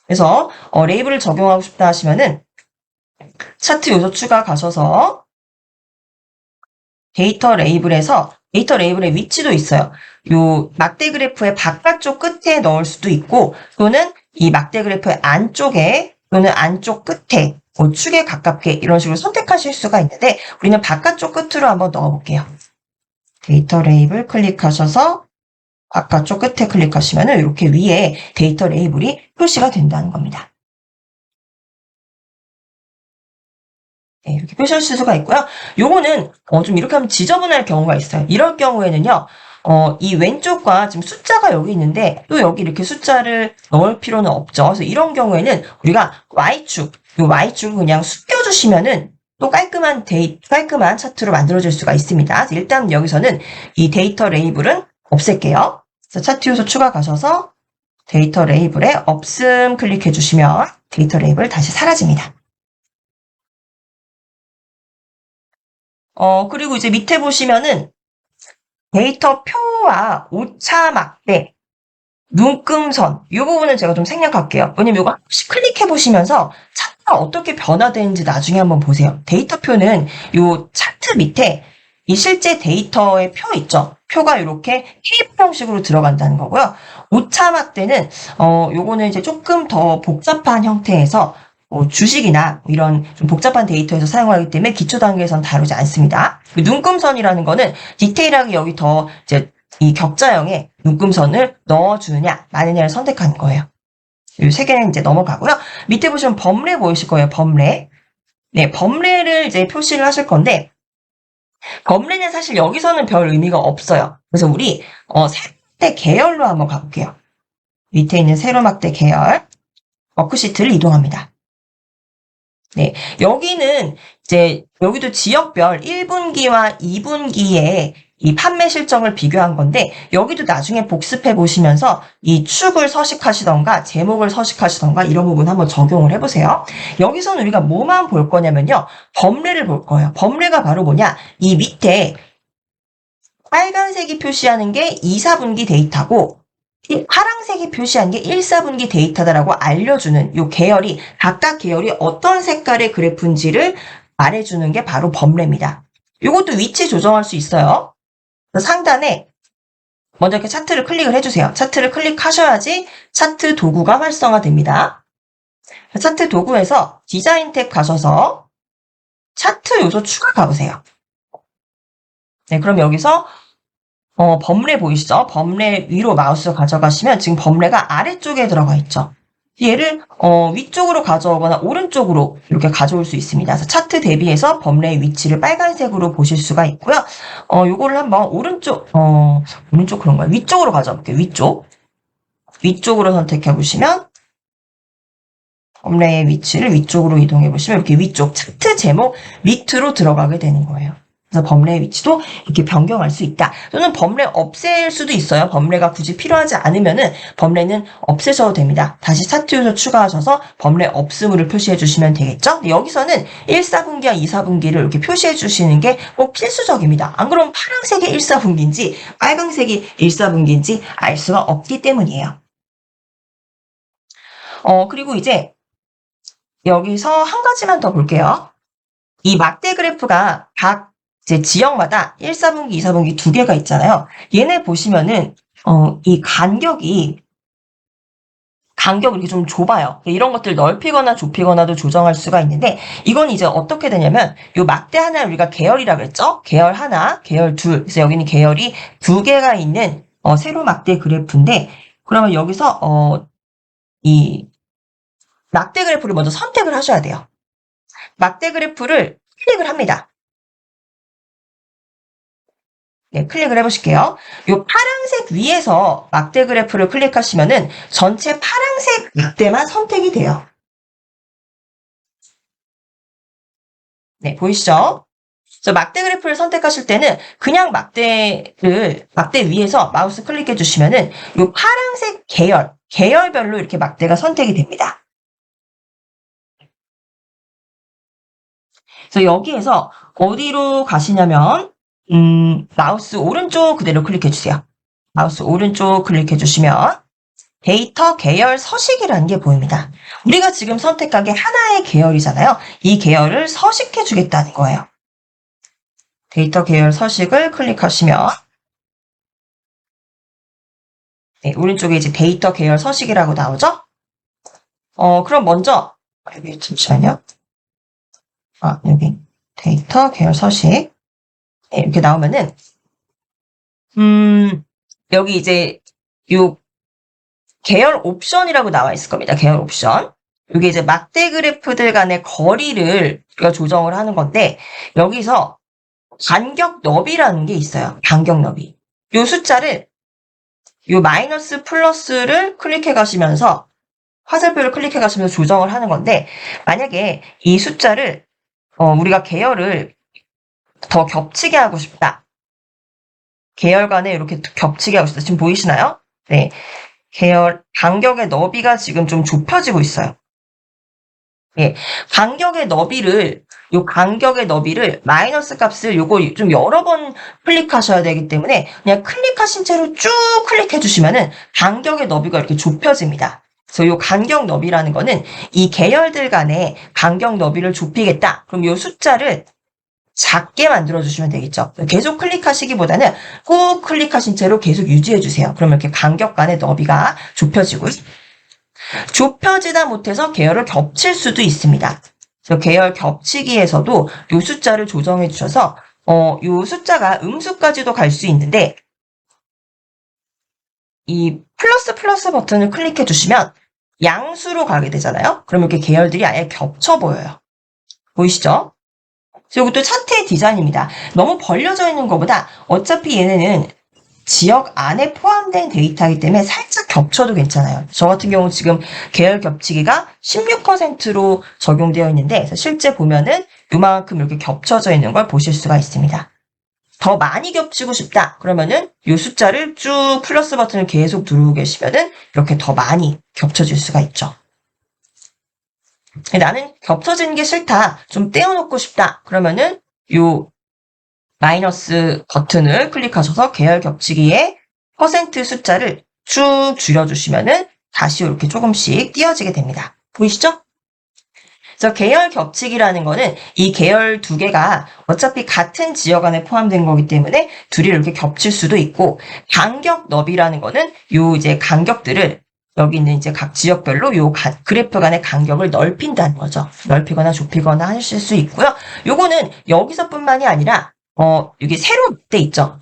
그래서 레이블을 적용하고 싶다 하시면은 차트 요소 추가 가셔서 데이터 레이블의 위치도 있어요. 요 막대 그래프의 바깥쪽 끝에 넣을 수도 있고 또는 이 막대 그래프의 안쪽에 또는 안쪽 끝에 축에 가깝게 이런 식으로 선택하실 수가 있는데 우리는 바깥쪽 끝으로 한번 넣어볼게요. 데이터 레이블 클릭하셔서 바깥쪽 끝에 클릭하시면 이렇게 위에 데이터 레이블이 표시가 된다는 겁니다. 네, 이렇게 표시하실 수가 있고요. 요거는 좀 이렇게 하면 지저분할 경우가 있어요. 이럴 경우에는요. 이 왼쪽과 지금 숫자가 여기 있는데 또 여기 이렇게 숫자를 넣을 필요는 없죠. 그래서 이런 경우에는 우리가 Y축, 요 Y축을 그냥 숨겨주시면은 또 깔끔한 차트로 만들어질 수가 있습니다. 일단 여기서는 이 데이터 레이블은 없앨게요. 그래서 차트 요소 추가 가셔서 데이터 레이블에 없음 클릭해 주시면 데이터 레이블 다시 사라집니다. 그리고 이제 밑에 보시면은 데이터 표와 오차 막대, 눈금선 이 부분은 제가 좀 생략할게요. 왜냐면 이거 한 번씩 클릭해 보시면서 차트가 어떻게 변화되는지 나중에 한번 보세요. 데이터 표는 이 차트 밑에 이 실제 데이터의 표 있죠. 표가 이렇게 테이프 형식으로 들어간다는 거고요. 오차 막대는 요거는 이제 조금 더 복잡한 형태에서 주식이나 이런 좀 복잡한 데이터에서 사용하기 때문에 기초 단계에선 다루지 않습니다. 눈금선이라는 거는 디테일하게 여기 더 이제 이 격자형에 눈금선을 넣어주느냐, 마느냐를 선택하는 거예요. 이 세 개는 이제 넘어가고요. 밑에 보시면 범례 보이실 거예요. 범례. 네, 범례를 이제 표시를 하실 건데, 범례는 사실 여기서는 별 의미가 없어요. 그래서 우리 세로막대 계열로 한번 가볼게요. 밑에 있는 세로막대 계열, 워크시트를 이동합니다. 네, 여기는 이제 여기도 지역별 1분기와 2분기에 이 판매 실적을 비교한 건데 여기도 나중에 복습해 보시면서 이 축을 서식하시던가 제목을 서식하시던가 이런 부분 한번 적용을 해보세요. 여기서는 우리가 뭐만 볼 거냐면요. 범례를 볼 거예요. 범례가 바로 뭐냐? 이 밑에 빨간색이 표시하는 게 2, 4분기 데이터고 이 파란색이 표시한 게 1, 4분기 데이터다라고 알려주는 이 계열이 각각 계열이 어떤 색깔의 그래프인지를 말해주는 게 바로 범례입니다. 이것도 위치 조정할 수 있어요. 상단에 먼저 이렇게 차트를 클릭을 해주세요. 차트를 클릭하셔야지 차트 도구가 활성화됩니다. 차트 도구에서 디자인 탭 가셔서 차트 요소 추가 가보세요. 네, 그럼 여기서 범례 보이시죠? 범례 위로 마우스 가져가시면 지금 범례가 아래쪽에 들어가 있죠. 얘를 위쪽으로 가져오거나 오른쪽으로 이렇게 가져올 수 있습니다. 그래서 차트 대비해서 범례의 위치를 빨간색으로 보실 수가 있고요. 요거를 한번 오른쪽 그런가요? 위쪽으로 가져와 볼게요. 위쪽으로 선택해 보시면 범례의 위치를 위쪽으로 이동해 보시면 이렇게 위쪽 차트 제목 밑으로 들어가게 되는 거예요. 그래서 범례의 위치도 이렇게 변경할 수 있다. 또는 범례 없앨 수도 있어요. 범례가 굳이 필요하지 않으면은 범례는 없애셔도 됩니다. 다시 차트 요소 추가하셔서 범례 없음을 표시해 주시면 되겠죠? 여기서는 1, 4분기와 2, 4분기를 이렇게 표시해 주시는 게 꼭 필수적입니다. 안 그러면 파란색이 1, 4분기인지 빨강색이 1, 4분기인지 알 수가 없기 때문이에요. 그리고 이제 여기서 한 가지만 더 볼게요. 이 막대 그래프가 각 이제 지역마다 1, 4분기, 2, 4분기 두 개가 있잖아요. 얘네 보시면은 이 간격이 이렇게 좀 좁아요. 이런 것들 넓히거나 좁히거나도 조정할 수가 있는데 이건 이제 어떻게 되냐면 요 막대 하나를 우리가 계열이라고 했죠? 계열 하나, 계열 둘. 그래서 여기는 계열이 두 개가 있는 세로 막대 그래프인데 그러면 여기서 이 막대 그래프를 먼저 선택을 하셔야 돼요. 막대 그래프를 클릭을 합니다. 네, 클릭을 해보실게요. 요 파란색 위에서 막대 그래프를 클릭하시면은 전체 파란색 막대만 선택이 돼요. 네, 보이시죠? 그래서 막대 그래프를 선택하실 때는 그냥 막대 위에서 마우스 클릭해 주시면은 요 파란색 계열별로 이렇게 막대가 선택이 됩니다. 그래서 여기에서 어디로 가시냐면 마우스 오른쪽 그대로 클릭해 주세요. 마우스 오른쪽 클릭해 주시면 데이터 계열 서식이라는 게 보입니다. 우리가 지금 선택한 게 하나의 계열이잖아요. 이 계열을 서식해 주겠다는 거예요. 데이터 계열 서식을 클릭하시면 네, 오른쪽에 이제 데이터 계열 서식이라고 나오죠? 그럼 먼저 여기 잠시만요. 여기 데이터 계열 서식 네, 이렇게 나오면은 여기 이제 요 계열 옵션이라고 나와 있을 겁니다. 계열 옵션. 이게 이제 막대 그래프들 간의 거리를 우리가 조정을 하는 건데 여기서 간격 너비라는 게 있어요. 간격 너비. 요 숫자를 요 마이너스 플러스를 클릭해 가시면서 화살표를 클릭해 가시면서 조정을 하는 건데 만약에 이 숫자를 우리가 계열을 더 겹치게 하고 싶다. 계열 간에 이렇게 겹치게 하고 싶다. 지금 보이시나요? 네. 계열 간격의 너비가 지금 좀 좁혀지고 있어요. 예. 간격의 너비를 마이너스 값을 요거 좀 여러 번 클릭하셔야 되기 때문에 그냥 클릭하신 채로 쭉 클릭해 주시면은 간격의 너비가 이렇게 좁혀집니다. 그래서 요 간격 너비라는 거는 이 계열들 간의 간격 너비를 좁히겠다. 그럼 요 숫자를 작게 만들어 주시면 되겠죠. 계속 클릭하시기보다는 꾹 클릭하신 채로 계속 유지해 주세요. 그러면 이렇게 간격 간의 너비가 좁혀지고 좁혀지다 못해서 계열을 겹칠 수도 있습니다. 그래서 계열 겹치기에서도 이 숫자를 조정해 주셔서 이 숫자가 음수까지도 갈 수 있는데 이 플러스 버튼을 클릭해 주시면 양수로 가게 되잖아요. 그러면 이렇게 계열들이 아예 겹쳐 보여요. 보이시죠? 이것도 차트의 디자인입니다. 너무 벌려져 있는 것보다 어차피 얘네는 지역 안에 포함된 데이터이기 때문에 살짝 겹쳐도 괜찮아요. 저 같은 경우 지금 계열 겹치기가 16%로 적용되어 있는데 실제 보면은 요만큼 이렇게 겹쳐져 있는 걸 보실 수가 있습니다. 더 많이 겹치고 싶다. 그러면은 요 숫자를 쭉 플러스 버튼을 계속 누르고 계시면은 이렇게 더 많이 겹쳐질 수가 있죠. 나는 겹쳐지는 게 싫다. 좀 떼어놓고 싶다. 그러면은 요 마이너스 버튼을 클릭하셔서 계열 겹치기의 퍼센트 숫자를 쭉 줄여주시면은 다시 이렇게 조금씩 띄어지게 됩니다. 보이시죠? 그래서 계열 겹치기라는 거는 이 계열 두 개가 어차피 같은 지역 안에 포함된 거기 때문에 둘이 이렇게 겹칠 수도 있고 간격 너비라는 거는 요 이제 간격들을 여기 있는 이제 각 지역별로 요 그래프 간의 간격을 넓힌다는 거죠. 넓히거나 좁히거나 하실 수 있고요. 요거는 여기서뿐만이 아니라 여기 세로 막대 있죠.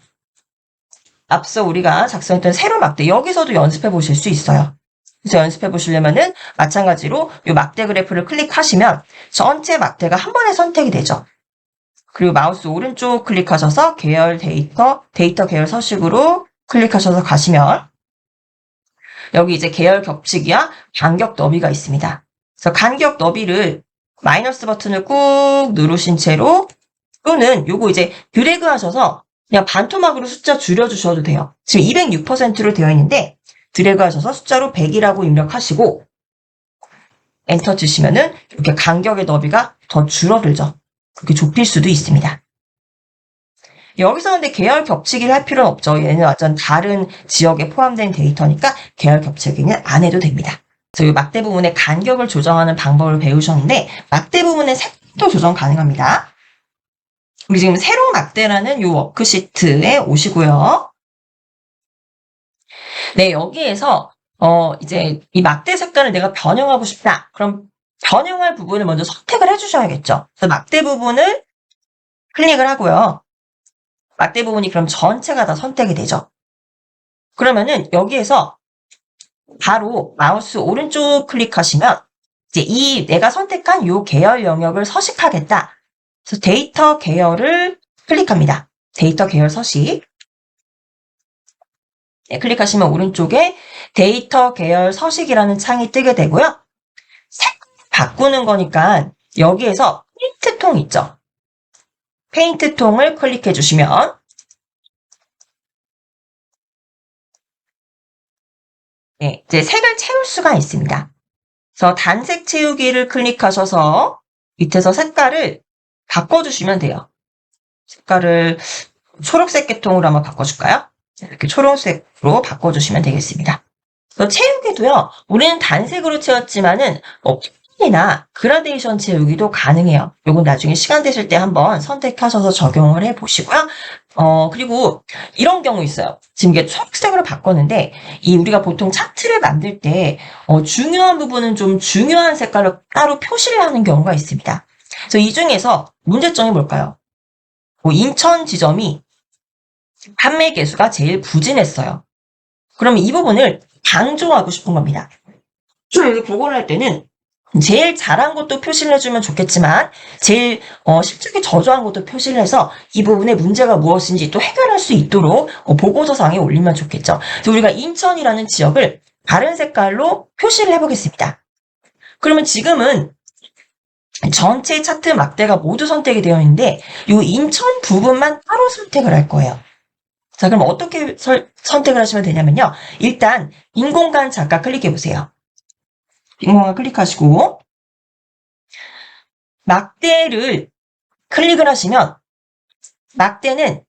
앞서 우리가 작성했던 세로 막대 여기서도 연습해 보실 수 있어요. 그래서 연습해 보시려면은 마찬가지로 요 막대 그래프를 클릭하시면 전체 막대가 한 번에 선택이 되죠. 그리고 마우스 오른쪽 클릭하셔서 계열 데이터 계열 서식으로 클릭하셔서 가시면 여기 이제 계열 겹치기와 간격 너비가 있습니다. 그래서 간격 너비를 마이너스 버튼을 꾹 누르신 채로 또는 요거 이제 드래그 하셔서 그냥 반토막으로 숫자 줄여주셔도 돼요. 지금 206%로 되어 있는데 드래그 하셔서 숫자로 100이라고 입력하시고 엔터 치시면은 이렇게 간격의 너비가 더 줄어들죠. 그렇게 좁힐 수도 있습니다. 여기서 근데 계열 겹치기를 할 필요는 없죠. 얘는 완전 다른 지역에 포함된 데이터니까 계열 겹치기는 안 해도 됩니다. 그래서 이 막대 부분의 간격을 조정하는 방법을 배우셨는데 막대 부분의 색도 조정 가능합니다. 우리 지금 세로 막대라는 이 워크시트에 오시고요. 네, 여기에서 이제 이 막대 색깔을 내가 변형하고 싶다. 그럼 변형할 부분을 먼저 선택을 해주셔야겠죠. 그래서 막대 부분을 클릭을 하고요. 막대 부분이 그럼 전체가 다 선택이 되죠. 그러면은 여기에서 바로 마우스 오른쪽 클릭하시면 이제 내가 선택한 이 계열 영역을 서식하겠다. 그래서 데이터 계열을 클릭합니다. 데이터 계열 서식. 네, 클릭하시면 오른쪽에 데이터 계열 서식이라는 창이 뜨게 되고요. 색깔 바꾸는 거니까 여기에서 프린트통 있죠. 페인트 통을 클릭해 주시면 네, 이제 색을 채울 수가 있습니다. 그래서 단색 채우기를 클릭하셔서 밑에서 색깔을 바꿔주시면 돼요. 색깔을 초록색 계통으로 한번 바꿔줄까요? 이렇게 초록색으로 바꿔주시면 되겠습니다. 그래서 채우기도요, 우리는 단색으로 채웠지만은 펜이나 그라데이션 채우기도 가능해요. 요건 나중에 시간 되실 때 한번 선택하셔서 적용을 해보시고요. 그리고 이런 경우 있어요. 지금 이게 초록색으로 바꿨는데, 우리가 보통 차트를 만들 때, 중요한 부분은 좀 중요한 색깔로 따로 표시를 하는 경우가 있습니다. 그래서 이 중에서 문제점이 뭘까요? 인천 지점이 판매 개수가 제일 부진했어요. 그러면 이 부분을 강조하고 싶은 겁니다. 여기 보고를 할 때는 제일 잘한 것도 표시를 해주면 좋겠지만 제일 실적이 저조한 것도 표시를 해서 이 부분에 문제가 무엇인지 또 해결할 수 있도록 보고서상에 올리면 좋겠죠. 그래서 우리가 인천이라는 지역을 다른 색깔로 표시를 해보겠습니다. 그러면 지금은 전체 차트 막대가 모두 선택이 되어 있는데 이 인천 부분만 따로 선택을 할 거예요. 자, 그럼 어떻게 선택을 하시면 되냐면요. 일단 인공간 작가 클릭해 보세요. 인공간 클릭하시고 막대를 클릭을 하시면 막대는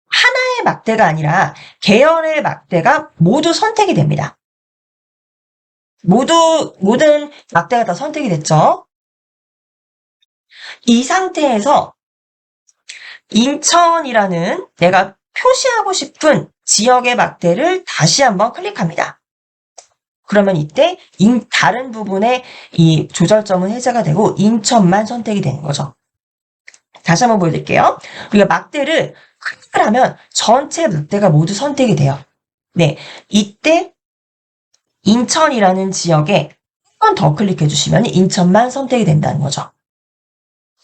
하나의 막대가 아니라 계열의 막대가 모두 선택이 됩니다. 모든 막대가 다 선택이 됐죠. 이 상태에서 인천이라는 내가 표시하고 싶은 지역의 막대를 다시 한번 클릭합니다. 그러면 이때 다른 부분에 이 조절점은 해제가 되고 인천만 선택이 되는 거죠. 다시 한번 보여드릴게요. 우리가 막대를 클릭을 하면 전체 막대가 모두 선택이 돼요. 네, 이때 인천이라는 지역에 한 번 더 클릭해 주시면 인천만 선택이 된다는 거죠.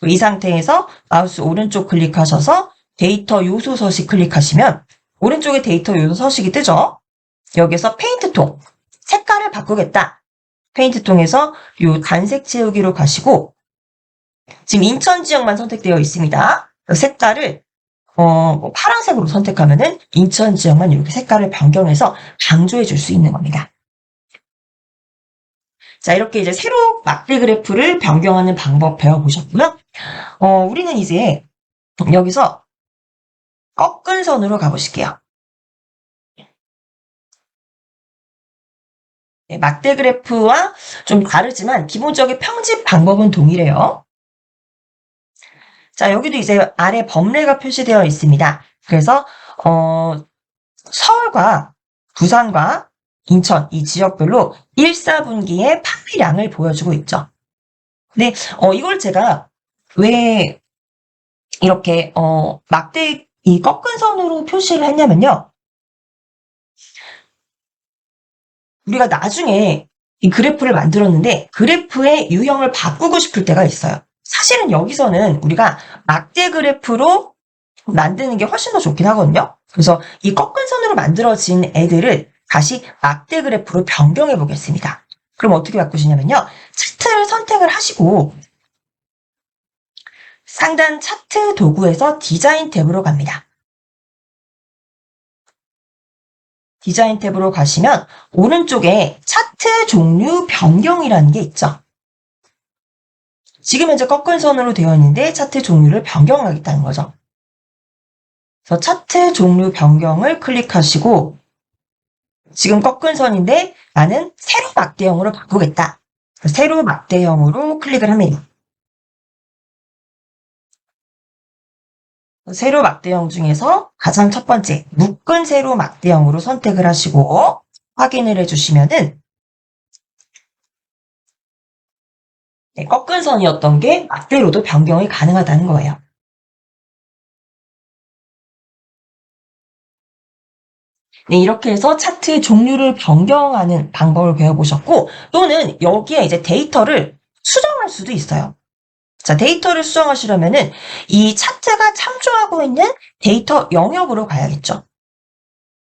이 상태에서 마우스 오른쪽 클릭하셔서 데이터 요소 서식 클릭하시면 오른쪽에 데이터 요소 서식이 뜨죠. 여기서 페인트통 색깔을 바꾸겠다. 페인트통에서 이 단색 채우기로 가시고 지금 인천 지역만 선택되어 있습니다. 색깔을 파란색으로 선택하면은 인천 지역만 이렇게 색깔을 변경해서 강조해 줄 수 있는 겁니다. 자, 이렇게 이제 세로 막대 그래프를 변경하는 방법 배워보셨고요. 우리는 이제 여기서 꺾은 선으로 가보실게요. 네, 막대 그래프와 좀 다르지만 기본적인 편집 방법은 동일해요. 자, 여기도 이제 아래 범례가 표시되어 있습니다. 그래서 서울과 부산과 인천 이 지역별로 1, 4분기의 판매량을 보여주고 있죠. 근데 이걸 제가 왜 이렇게 막대 이 꺾은 선으로 표시를 했냐면요. 우리가 나중에 이 그래프를 만들었는데 그래프의 유형을 바꾸고 싶을 때가 있어요. 사실은 여기서는 우리가 막대 그래프로 만드는 게 훨씬 더 좋긴 하거든요. 그래서 이 꺾은 선으로 만들어진 애들을 다시 막대 그래프로 변경해 보겠습니다. 그럼 어떻게 바꾸시냐면요. 차트를 선택을 하시고 상단 차트 도구에서 디자인 탭으로 갑니다. 디자인 탭으로 가시면 오른쪽에 차트 종류 변경이라는 게 있죠. 지금 현재 꺾은 선으로 되어 있는데 차트 종류를 변경하겠다는 거죠. 그래서 차트 종류 변경을 클릭하시고 지금 꺾은 선인데 나는 세로 막대형으로 바꾸겠다. 세로 막대형으로 클릭을 합니다. 세로 막대형 중에서 가장 첫 번째 묶은 세로 막대형으로 선택을 하시고 확인을 해주시면은 네, 꺾은 선이었던 게 막대로도 변경이 가능하다는 거예요. 네, 이렇게 해서 차트 종류를 변경하는 방법을 배워보셨고 또는 여기에 이제 데이터를 수정할 수도 있어요. 자, 데이터를 수정하시려면은 이 차트가 참조하고 있는 데이터 영역으로 가야겠죠.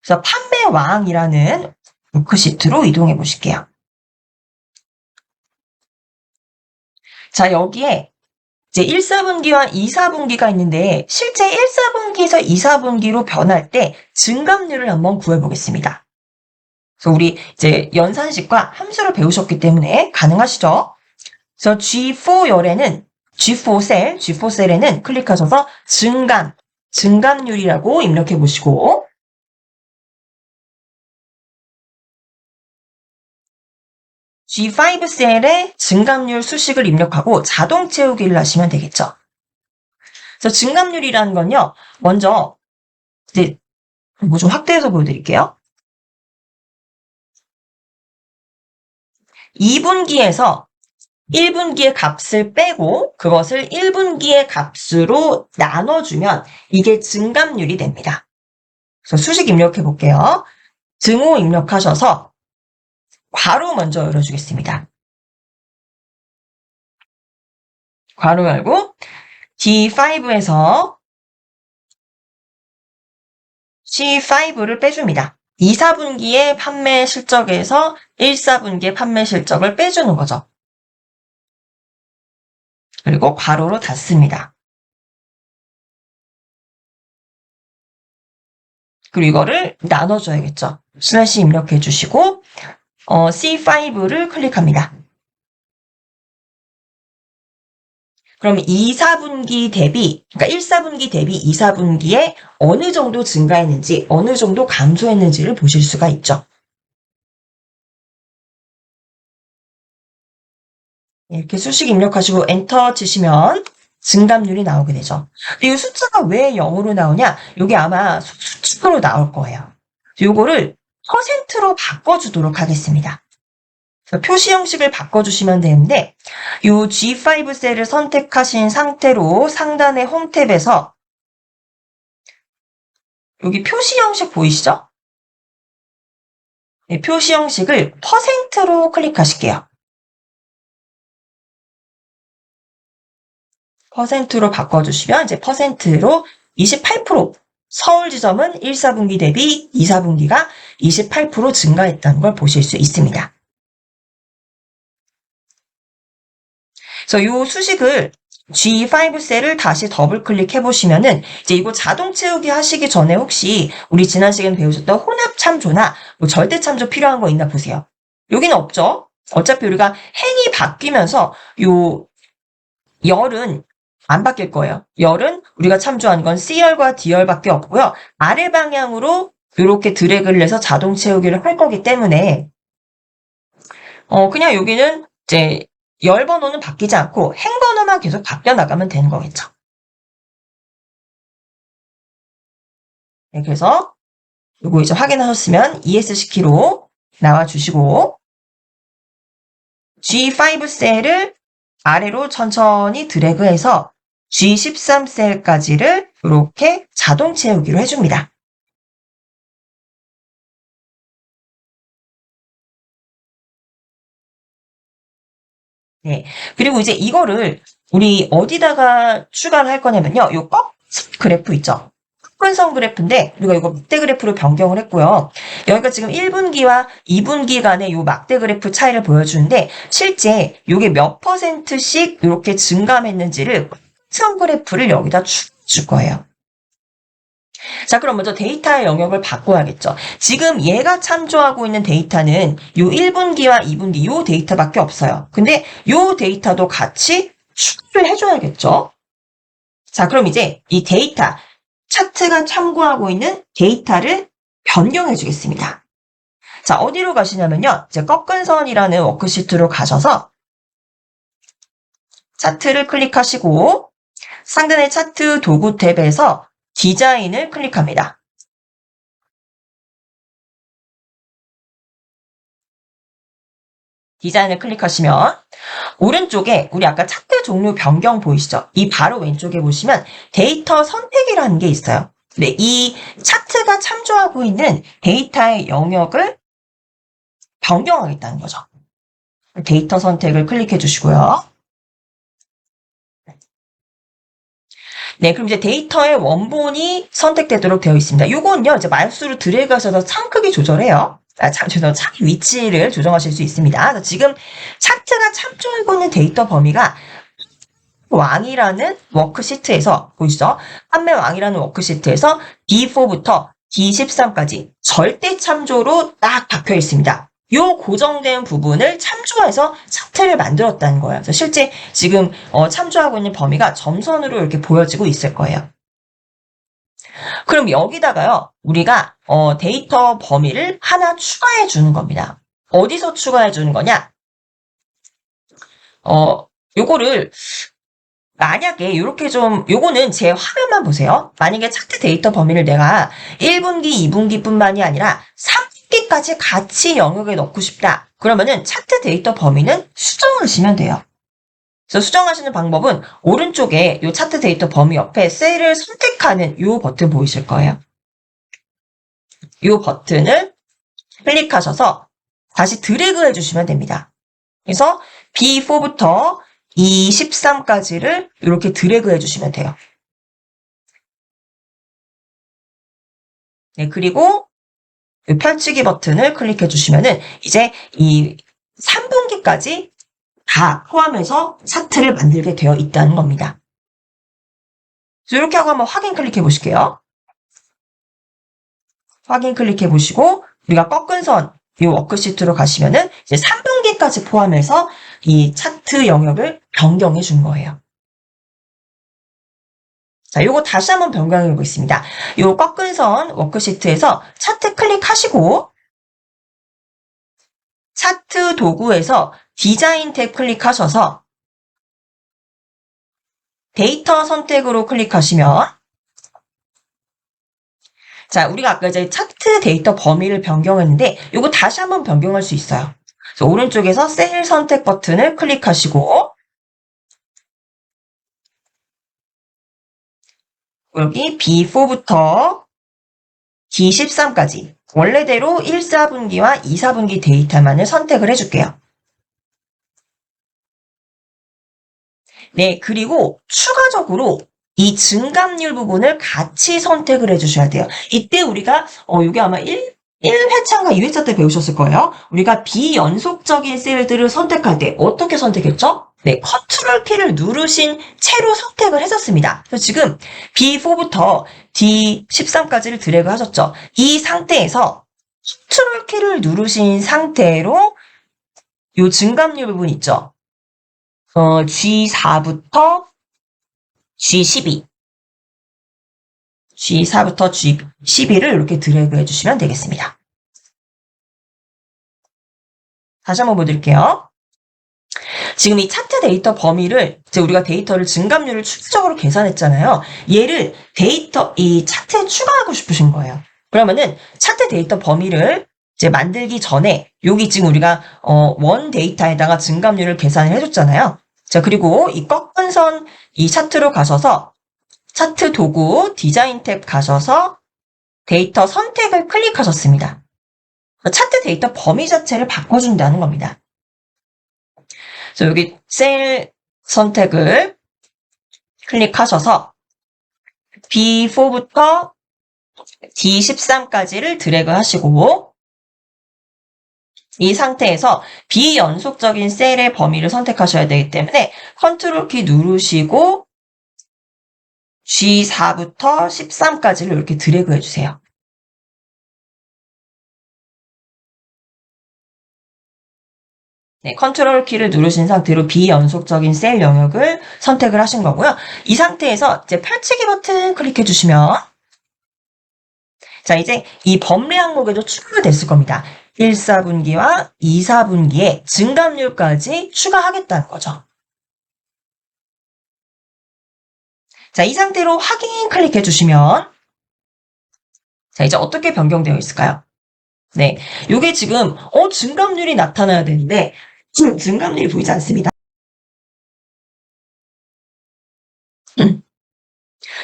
그래서 판매왕이라는 워크시트로 이동해 보실게요. 자, 여기에 이제 1, 4분기와 2, 4분기가 있는데 실제 1, 4분기에서 2, 4분기로 변할 때 증감률을 한번 구해보겠습니다. 그래서 우리 이제 연산식과 함수를 배우셨기 때문에 가능하시죠? 그래서 G4열에는 G4셀에는 클릭하셔서 증감률이라고 입력해 보시고 G5셀에 증감률 수식을 입력하고 자동 채우기를 하시면 되겠죠. 그래서 증감률이라는 건요, 먼저 이제 뭐 좀 확대해서 보여드릴게요. 2분기에서 1분기의 값을 빼고 그것을 1분기의 값으로 나눠주면 이게 증감률이 됩니다. 그래서 수식 입력해 볼게요. 증오 입력하셔서 괄호 먼저 열어주겠습니다. 괄호 열고 D5에서 C5를 빼줍니다. 2, 4분기의 판매 실적에서 1, 4분기의 판매 실적을 빼주는 거죠. 그리고 괄호로 닫습니다. 그리고 이거를 나눠줘야겠죠. 슬래시 입력해 주시고 C5를 클릭합니다. 그럼 2, 4분기 대비, 그러니까 1, 4분기 대비 2, 4분기에 어느 정도 증가했는지, 어느 정도 감소했는지를 보실 수가 있죠. 이렇게 수식 입력하시고 엔터 치시면 증감률이 나오게 되죠. 이 숫자가 왜 0으로 나오냐? 이게 아마 수축으로 나올 거예요. 요거를 퍼센트로 바꿔주도록 하겠습니다. 표시 형식을 바꿔주시면 되는데 이 G5 셀을 선택하신 상태로 상단의 홈 탭에서 여기 표시 형식 보이시죠? 네, 표시 형식을 퍼센트로 클릭하실게요. 퍼센트로 바꿔주시면 이제 퍼센트로 28%, 서울 지점은 1, 4분기 대비 2, 4분기가 28% 증가했다는 걸 보실 수 있습니다. 그래서 이 수식을 G5셀을 다시 더블 클릭해 보시면은 이제 이거 자동 채우기 하시기 전에 혹시 우리 지난 시간에 배우셨던 혼합 참조나 뭐 절대 참조 필요한 거 있나 보세요. 여기는 없죠? 어차피 우리가 행이 바뀌면서 요 열은 안 바뀔 거예요. 열은 우리가 참조한 건 C열과 D열밖에 없고요. 아래 방향으로 이렇게 드래그를 해서 자동 채우기를 할 거기 때문에 그냥 여기는 이제 열 번호는 바뀌지 않고 행 번호만 계속 바뀌어 나가면 되는 거겠죠. 네, 그래서 이거 이제 확인하셨으면 ESC키로 나와주시고 G5 셀을 아래로 천천히 드래그해서 G13 셀까지를 이렇게 자동 채우기로 해줍니다. 네. 그리고 이제 이거를 우리 어디다가 추가를 할 거냐면요. 요 그래프 있죠. 꺾은선 그래프인데 우리가 이거 막대 그래프로 변경을 했고요. 여기가 지금 1분기와 2분기 간의 요 막대 그래프 차이를 보여주는데 실제 요게 몇 %씩 이렇게 증감했는지를 선 그래프를 여기다 줄 거예요. 자, 그럼 먼저 데이터의 영역을 바꿔야겠죠. 지금 얘가 참조하고 있는 데이터는 요 1분기와 2분기 요 데이터밖에 없어요. 근데 요 데이터도 같이 추가를 해줘야겠죠. 자, 그럼 이제 이 데이터, 차트가 참고하고 있는 데이터를 변경해 주겠습니다. 자, 어디로 가시냐면요. 이제 꺾은 선이라는 워크시트로 가셔서 차트를 클릭하시고 상단의 차트 도구 탭에서 디자인을 클릭합니다. 디자인을 클릭하시면 오른쪽에 우리 아까 차트 종류 변경 보이시죠? 이 바로 왼쪽에 보시면 데이터 선택이라는 게 있어요. 네, 이 차트가 참조하고 있는 데이터의 영역을 변경하겠다는 거죠. 데이터 선택을 클릭해 주시고요. 네, 그럼 이제 데이터의 원본이 선택되도록 되어 있습니다. 요건요, 이제 마우스로 드래그하셔서 창 크기 조절해요. 창 위치를 조정하실 수 있습니다. 지금 차트가 참조하고 있는 데이터 범위가 판매왕이라는 워크시트에서 보이시죠? 판매왕이라는 워크시트에서 D4부터 D13까지 절대 참조로 딱 박혀 있습니다. 요 고정된 부분을 참조해서 차트를 만들었다는 거예요. 그래서 실제 지금 참조하고 있는 범위가 점선으로 이렇게 보여지고 있을 거예요. 그럼 여기다가요, 우리가 데이터 범위를 하나 추가해 주는 겁니다. 어디서 추가해 주는 거냐? 요거를 만약에 이렇게 요거는 제 화면만 보세요. 만약에 차트 데이터 범위를 내가 1분기, 2분기뿐만이 아니라 3분기까지 같이 영역에 넣고 싶다. 그러면은 차트 데이터 범위는 수정하시면 돼요. 그래서 수정하시는 방법은 오른쪽에 이 차트 데이터 범위 옆에 셀을 선택하는 이 버튼 보이실 거예요. 이 버튼을 클릭하셔서 다시 드래그 해주시면 됩니다. 그래서 B4부터 E13까지를 이렇게 드래그 해주시면 돼요. 네, 그리고 이 펼치기 버튼을 클릭해 주시면은 이제 이 3분기까지 다 포함해서 차트를 만들게 되어 있다는 겁니다. 이렇게 하고 한번 확인 클릭해 보실게요. 확인 클릭해 보시고 우리가 꺾은 선 이 워크시트로 가시면은 이제 3분기까지 포함해서 이 차트 영역을 변경해 준 거예요. 자, 요거 다시 한번 변경해 보겠습니다. 요 꺾은 선 워크시트에서 차트 클릭하시고 차트 도구에서 디자인 탭 클릭하셔서 데이터 선택으로 클릭하시면 자, 우리가 아까 이제 차트 데이터 범위를 변경했는데 요거 다시 한번 변경할 수 있어요. 그래서 오른쪽에서 셀 선택 버튼을 클릭하시고 여기 B4부터 D13까지 원래대로 1, 4분기와 2, 4분기 데이터만을 선택을 해줄게요. 네, 그리고 추가적으로 이 증감률 부분을 같이 선택을 해주셔야 돼요. 이때 우리가 이게 아마 1회차인가 2회차 때 배우셨을 거예요. 우리가 비연속적인 셀들을 선택할 때 어떻게 선택했죠? 네, 컨트롤 키를 누르신 채로 선택을 했었습니다. 그래서 지금 B4부터 D13까지를 드래그 하셨죠. 이 상태에서 컨트롤 키를 누르신 상태로 이 증감률 부분 있죠. G4부터 G12. G4부터 G12를 이렇게 드래그 해주시면 되겠습니다. 다시 한번 보여드릴게요. 지금 이 차트 데이터 범위를 이제 우리가 데이터를 증감률을 추가적으로 계산했잖아요. 얘를 이 차트에 추가하고 싶으신 거예요. 그러면은 차트 데이터 범위를 이제 만들기 전에 여기 지금 우리가 원 데이터에다가 증감률을 계산을 해줬잖아요. 자, 그리고 이 꺾은 선 이 차트로 가셔서 차트 도구 디자인 탭 가셔서 데이터 선택을 클릭하셨습니다. 차트 데이터 범위 자체를 바꿔준다는 겁니다. 그래서 여기 셀 선택을 클릭하셔서 B4부터 D13까지를 드래그 하시고 이 상태에서 비연속적인 셀의 범위를 선택하셔야 되기 때문에 컨트롤 키 누르시고 G4부터 13까지를 이렇게 드래그 해주세요. 네, 컨트롤 키를 누르신 상태로 비연속적인 셀 영역을 선택을 하신 거고요. 이 상태에서 이제 펼치기 버튼 클릭해 주시면 자, 이제 이 범례 항목에도 추가가 됐을 겁니다. 1, 4분기와 2, 4분기에 증감률까지 추가하겠다는 거죠. 자, 이 상태로 확인 클릭해 주시면 자, 이제 어떻게 변경되어 있을까요? 네, 요게 지금 증감률이 나타나야 되는데 지금 증감률이 보이지 않습니다.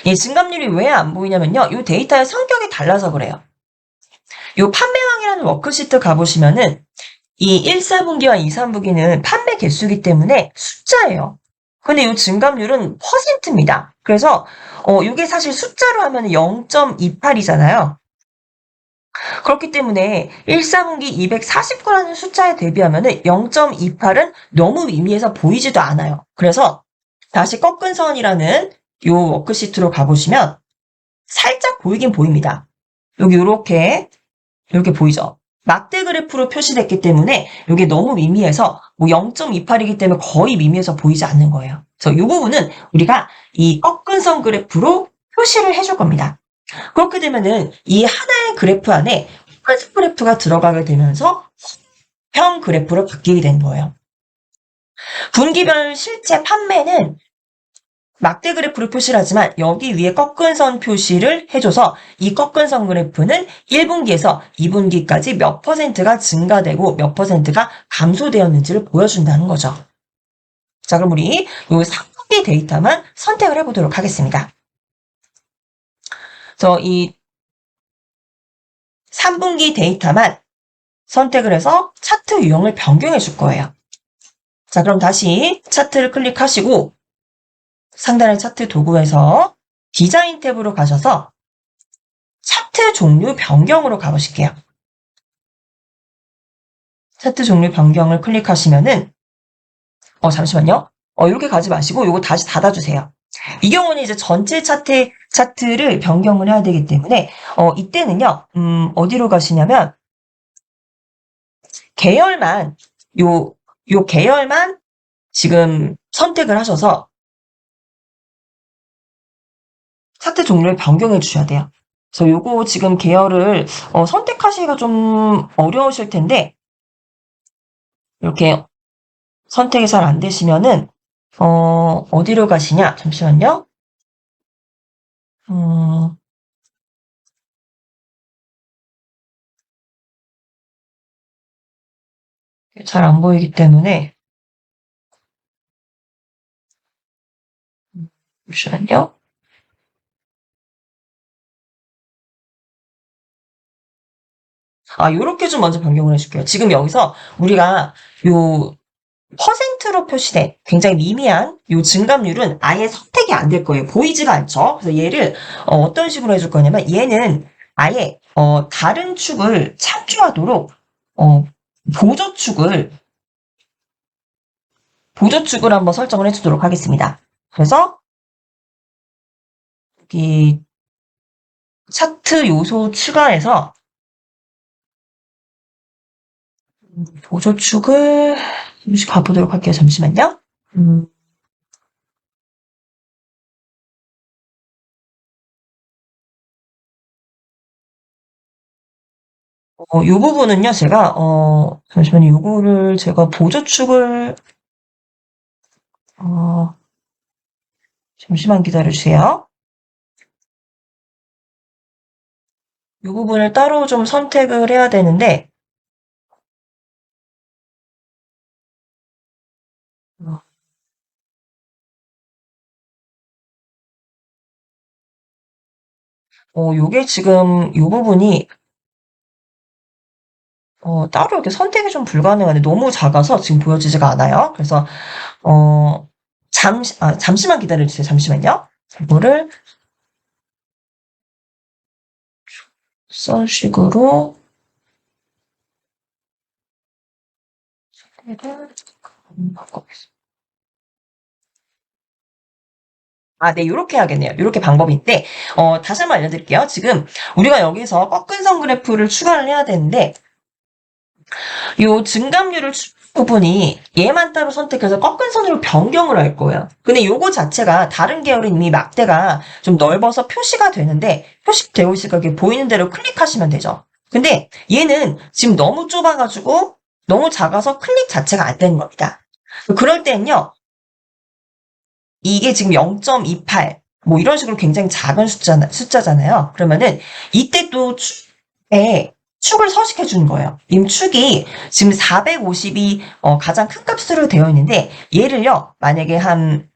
이 증감률이 왜 안 보이냐면요. 이 데이터의 성격이 달라서 그래요. 이 판매왕이라는 워크시트 가보시면은 이 1, 4분기와 2, 3분기는 판매 개수이기 때문에 숫자예요. 근데 이 증감률은 %입니다. 그래서 이게 사실 숫자로 하면 0.28이잖아요. 그렇기 때문에 1, 4분기 249라는 숫자에 대비하면 0.28은 너무 미미해서 보이지도 않아요. 그래서 다시 꺾은 선이라는 요 워크시트로 가보시면 살짝 보이긴 보입니다. 여기 이렇게 보이죠? 막대 그래프로 표시됐기 때문에 이게 너무 미미해서 뭐 0.28이기 때문에 거의 미미해서 보이지 않는 거예요. 그래서 이 부분은 우리가 이 꺾은 선 그래프로 표시를 해줄 겁니다. 그렇게 되면은 이 하나의 그래프 안에 스 그래프가 들어가게 되면서 형 그래프로 바뀌게 되는 거예요. 분기별 실제 판매는 막대 그래프로 표시를 하지만 여기 위에 꺾은 선 표시를 해줘서 이 꺾은 선 그래프는 1분기에서 2분기까지 몇 퍼센트가 증가되고 몇 퍼센트가 감소되었는지를 보여준다는 거죠. 자, 그럼 우리 이 3분기 데이터만 선택을 해보도록 하겠습니다. 그래서 이 3분기 데이터만 선택을 해서 차트 유형을 변경해 줄 거예요. 자, 그럼 다시 차트를 클릭하시고 상단의 차트 도구에서 디자인 탭으로 가셔서 차트 종류 변경으로 가보실게요. 차트 종류 변경을 클릭하시면은 잠시만요. 이렇게 가지 마시고 이거 다시 닫아주세요. 이 경우는 이제 전체 차트를 변경을 해야 되기 때문에 이때는요. 어디로 가시냐면 계열만 요 계열만 지금 선택을 하셔서 차트 종류를 변경해 주셔야 돼요. 그래서 요거 지금 계열을 선택하시기가 좀 어려우실 텐데 이렇게 선택이 잘 안 되시면은 어디로 가시냐? 잠시만요. 잘 안 보이기 때문에 잠시만요. 요렇게 좀 먼저 변경을 해줄게요. 지금 여기서 우리가 요 퍼센트로 표시된 굉장히 미미한 요 증감률은 아예 선택이 안 될 거예요. 보이지가 않죠. 그래서 얘를 어떤 식으로 해줄 거냐면 얘는 아예 다른 축을 참조하도록 보조축을 한번 설정을 해주도록 하겠습니다. 그래서 여기 차트 요소 추가해서 보조축을 잠시 가보도록 할게요. 잠시만요. 요 부분은요, 제가, 잠시만요. 요거를 제가 보조축을, 잠시만 기다려주세요. 요 부분을 따로 좀 선택을 해야 되는데, 요게 지금 요 부분이 따로 이렇게 선택이 좀 불가능한데 너무 작아서 지금 보여지지가 않아요. 그래서 잠시만 기다려주세요. 잠시만요. 이거를 썬식으로 바꿔보겠습니다. 네, 요렇게 하겠네요. 요렇게 방법인데, 다시 한번 알려드릴게요. 지금 우리가 여기서 꺾은 선 그래프를 추가를 해야 되는데, 요 증감률을 부분이 얘만 따로 선택해서 꺾은 선으로 변경을 할 거예요. 근데 요거 자체가 다른 계열은 이미 막대가 좀 넓어서 표시가 되는데, 표시되어 있으니까 이렇게 보이는 대로 클릭하시면 되죠. 근데 얘는 지금 너무 좁아가지고, 너무 작아서 클릭 자체가 안 되는 겁니다. 그럴 때는요, 이게 지금 0.28, 뭐 이런 식으로 굉장히 작은 숫자잖아요. 그러면은 이때 또 축을 서식해 주는 거예요. 이 축이 지금 450이 가장 큰 값으로 되어 있는데 얘를요, 만약에 한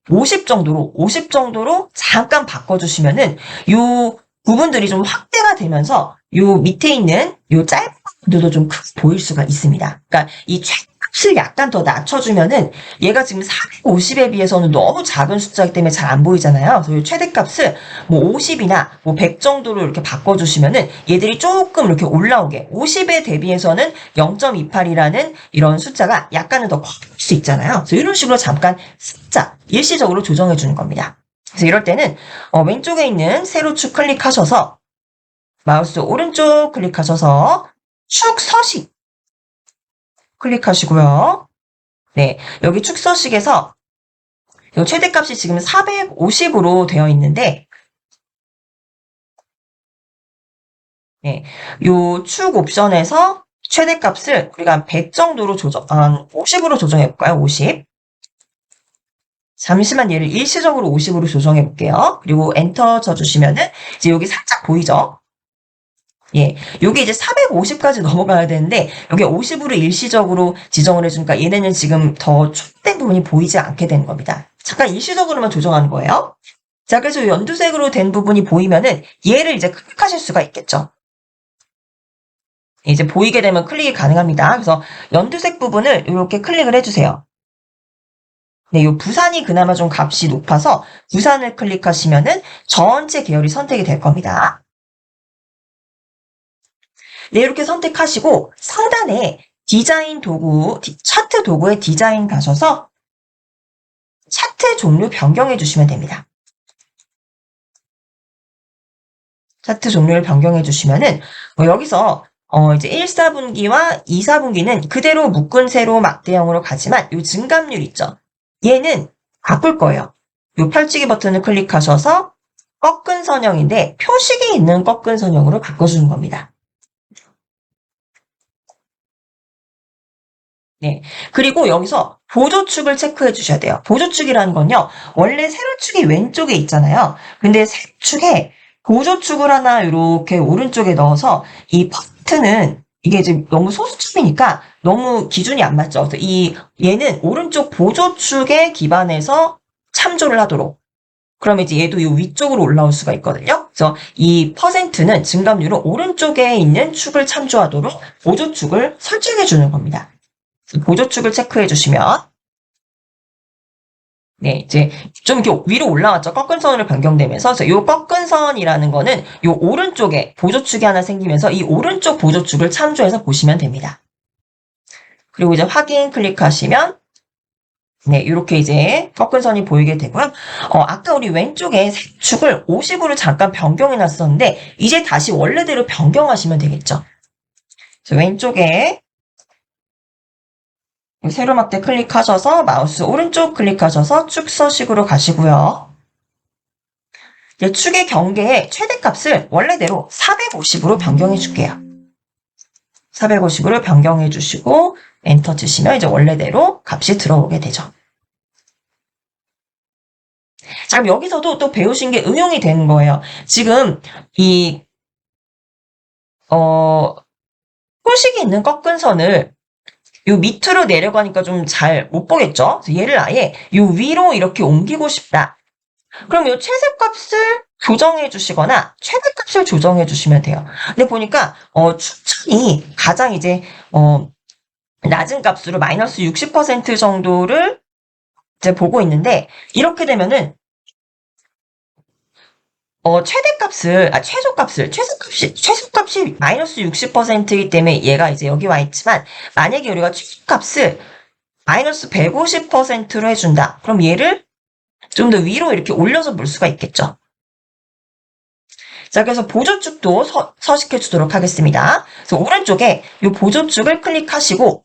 50 정도로 잠깐 바꿔주시면은 요 부분들이 좀 확대가 되면서 요 밑에 있는 요 짧은 부분들도 좀 크게 보일 수가 있습니다. 그러니까 이 값을 약간 더 낮춰주면은 얘가 지금 450에 비해서는 너무 작은 숫자이기 때문에 잘 안 보이잖아요. 그래서 이 최대값을 뭐 50이나 뭐 100 정도로 이렇게 바꿔주시면은 얘들이 조금 이렇게 올라오게 50에 대비해서는 0.28이라는 이런 숫자가 약간은 더 커질 수 있잖아요. 그래서 이런 식으로 잠깐 살짝 일시적으로 조정해 주는 겁니다. 그래서 이럴 때는 왼쪽에 있는 세로축 클릭하셔서 마우스 오른쪽 클릭하셔서 축 서식 클릭하시고요. 네, 여기 축 서식에서 요 최대값이 지금 450으로 되어 있는데 네, 요 축 옵션에서 최대값을 우리가 한 100 정도로 한 50으로 조정해 볼까요? 50. 잠시만 얘를 일시적으로 50으로 조정해 볼게요. 그리고 엔터 쳐주시면은 이제 여기 살짝 보이죠? 예, 요게 이제 450까지 넘어가야 되는데 여기 50으로 일시적으로 지정을 해주니까 얘네는 지금 더 축된 부분이 보이지 않게 되는 겁니다. 잠깐 일시적으로만 조정하는 거예요. 자, 그래서 연두색으로 된 부분이 보이면은 얘를 이제 클릭하실 수가 있겠죠. 이제 보이게 되면 클릭이 가능합니다. 그래서 연두색 부분을 이렇게 클릭을 해주세요. 네, 요 부산이 그나마 좀 값이 높아서 부산을 클릭하시면은 전체 계열이 선택이 될 겁니다. 네, 이렇게 선택하시고 상단에 디자인 도구, 차트 도구의 디자인 가셔서 차트 종류 변경해 주시면 됩니다. 차트 종류를 변경해 주시면은 여기서 이제 1, 4분기와 2, 4분기는 그대로 묶은 세로 막대형으로 가지만 요 증감률 있죠. 얘는 바꿀 거예요. 요 펼치기 버튼을 클릭하셔서 꺾은 선형인데 표식이 있는 꺾은 선형으로 바꿔주는 겁니다. 네. 그리고 여기서 보조축을 체크해 주셔야 돼요. 보조축이라는 건요, 원래 세로축이 왼쪽에 있잖아요. 근데 세로축에 보조축을 하나 이렇게 오른쪽에 넣어서 이 버튼은 이게 지금 너무 소수축이니까 너무 기준이 안 맞죠. 그래서 얘는 오른쪽 보조축에 기반해서 참조를 하도록. 그러면 이제 얘도 이 위쪽으로 올라올 수가 있거든요. 그래서 이 퍼센트는 증감률은 오른쪽에 있는 축을 참조하도록 보조축을 설정해 주는 겁니다. 보조축을 체크해 주시면 네, 이제 좀 이렇게 위로 올라왔죠. 꺾은 선으로 변경되면서 그래서 이 꺾은 선이라는 거는 이 오른쪽에 보조축이 하나 생기면서 이 오른쪽 보조축을 참조해서 보시면 됩니다. 그리고 이제 확인 클릭하시면 네, 이렇게 이제 꺾은 선이 보이게 되고요. 아까 우리 왼쪽에 색축을 50으로 잠깐 변경해 놨었는데 이제 다시 원래대로 변경하시면 되겠죠. 그래서 왼쪽에 세로 막대 클릭하셔서 마우스 오른쪽 클릭하셔서 축 서식으로 가시고요. 이제 축의 경계의 최대값을 원래대로 450으로 변경해 줄게요. 450으로 변경해 주시고 엔터 치시면 이제 원래대로 값이 들어오게 되죠. 자, 그럼 여기서도 또 배우신 게 응용이 되는 거예요. 지금 이 표식이 있는 꺾은 선을 요 밑으로 내려가니까 좀 잘 못 보겠죠? 그래서 얘를 아예 요 위로 이렇게 옮기고 싶다. 그럼 요 최대값을 조정해 주시거나 최대값을 조정해 주시면 돼요. 근데 보니까 추천이 가장 이제 낮은 값으로 마이너스 60% 정도를 이제 보고 있는데 이렇게 되면은 최소값이 마이너스 60%이기 때문에 얘가 이제 여기 와 있지만 만약에 우리가 최소값을 마이너스 150%로 해준다. 그럼 얘를 좀 더 위로 이렇게 올려서 볼 수가 있겠죠. 자, 그래서 보조축도 서식해 주도록 하겠습니다. 그래서 오른쪽에 이 보조축을 클릭하시고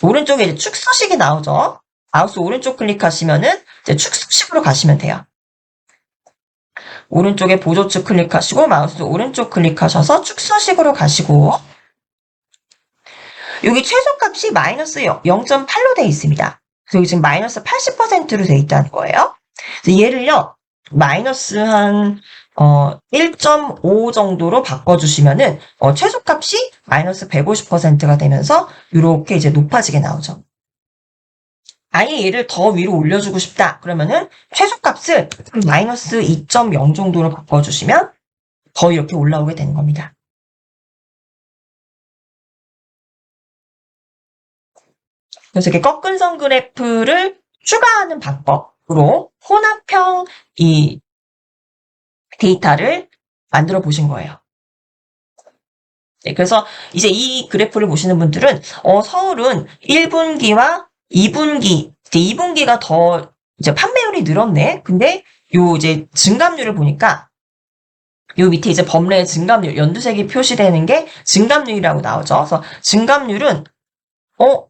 오른쪽에 이제 축 서식이 나오죠. 마우스 오른쪽 클릭하시면은 이제 축 서식으로 가시면 돼요. 오른쪽에 보조축 클릭하시고 마우스 오른쪽 클릭하셔서 축 서식으로 가시고 여기 최소값이 마이너스 0.8로 되어 있습니다. 그래서 여기 지금 마이너스 80%로 되어 있다는 거예요. 그래서 얘를요, 마이너스 한 1.5 정도로 바꿔주시면은 최소값이 마이너스 150%가 되면서 이렇게 이제 높아지게 나오죠. 아예 얘를 더 위로 올려주고 싶다. 그러면은 최소값을 마이너스 2.0 정도로 바꿔주시면 더 이렇게 올라오게 되는 겁니다. 그래서 이렇게 꺾은 선 그래프를 추가하는 방법으로 혼합형 이 데이터를 만들어 보신 거예요. 네, 그래서 이제 이 그래프를 보시는 분들은 서울은 1분기와 2분기, 이제 2분기가 더 이제 판매율이 늘었네. 근데 요 이제 증감률을 보니까 요 밑에 이제 범례의 증감률, 연두색이 표시되는 게 증감률이라고 나오죠. 그래서 증감률은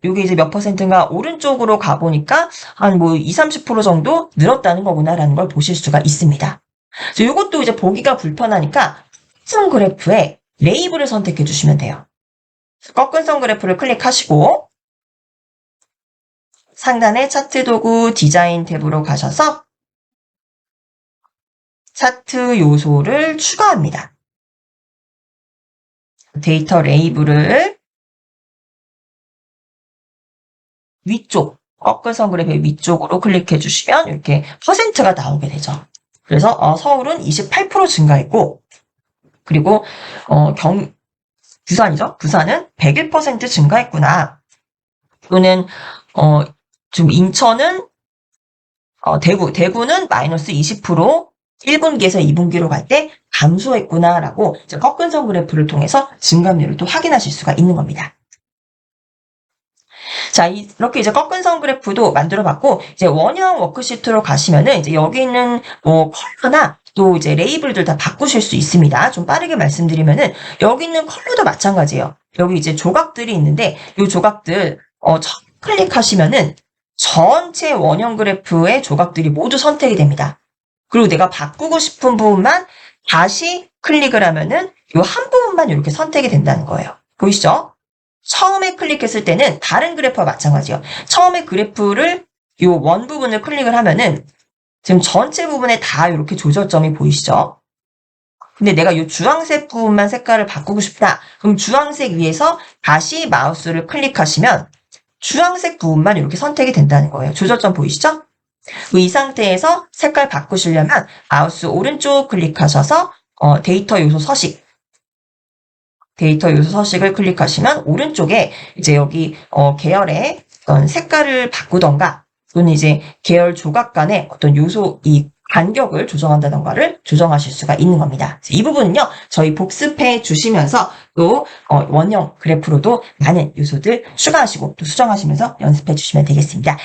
요게 이제 몇 %인가 오른쪽으로 가보니까 한 뭐 20, 30% 정도 늘었다는 거구나라는 걸 보실 수가 있습니다. 그래서 요것도 이제 보기가 불편하니까 선 그래프에 레이블을 선택해 주시면 돼요. 꺾은 선 그래프를 클릭하시고 상단의 차트 도구 디자인 탭으로 가셔서 차트 요소를 추가합니다. 데이터 레이블을 위쪽, 꺾은 선 그래프의 위쪽으로 클릭해 주시면 이렇게 퍼센트가 나오게 되죠. 그래서 서울은 28% 증가했고, 그리고 부산이죠. 부산은 101% 증가했구나. 또는 지금 인천은 대구는 마이너스 20% 1분기에서 2분기로 갈 때 감소했구나라고 이제 꺾은 선 그래프를 통해서 증감률을 또 확인하실 수가 있는 겁니다. 자, 이렇게 이제 꺾은 선 그래프도 만들어 봤고, 이제 원형 워크시트로 가시면은 이제 여기 있는 컬러나 또 이제 레이블들 다 바꾸실 수 있습니다. 좀 빠르게 말씀드리면은 여기 있는 컬러도 마찬가지예요. 여기 이제 조각들이 있는데 이 조각들 클릭하시면은 전체 원형 그래프의 조각들이 모두 선택이 됩니다. 그리고 내가 바꾸고 싶은 부분만 다시 클릭을 하면은 이 한 부분만 이렇게 선택이 된다는 거예요. 보이시죠? 처음에 클릭했을 때는 다른 그래프와 마찬가지예요. 처음에 그래프를 이 원 부분을 클릭을 하면은 지금 전체 부분에 다 이렇게 조절점이 보이시죠? 근데 내가 이 주황색 부분만 색깔을 바꾸고 싶다. 그럼 주황색 위에서 다시 마우스를 클릭하시면 주황색 부분만 이렇게 선택이 된다는 거예요. 조절점 보이시죠? 이 상태에서 색깔 바꾸시려면 마우스 오른쪽 클릭하셔서 데이터 요소 서식을 클릭하시면 오른쪽에 이제 여기 계열의 어떤 색깔을 바꾸던가 또는 이제 계열 조각 간의 어떤 요소 이 간격을 조정한다던가를 조정하실 수가 있는 겁니다. 이 부분은요 저희 복습해 주시면서 또 원형 그래프로도 많은 요소들 추가하시고 또 수정하시면서 연습해 주시면 되겠습니다.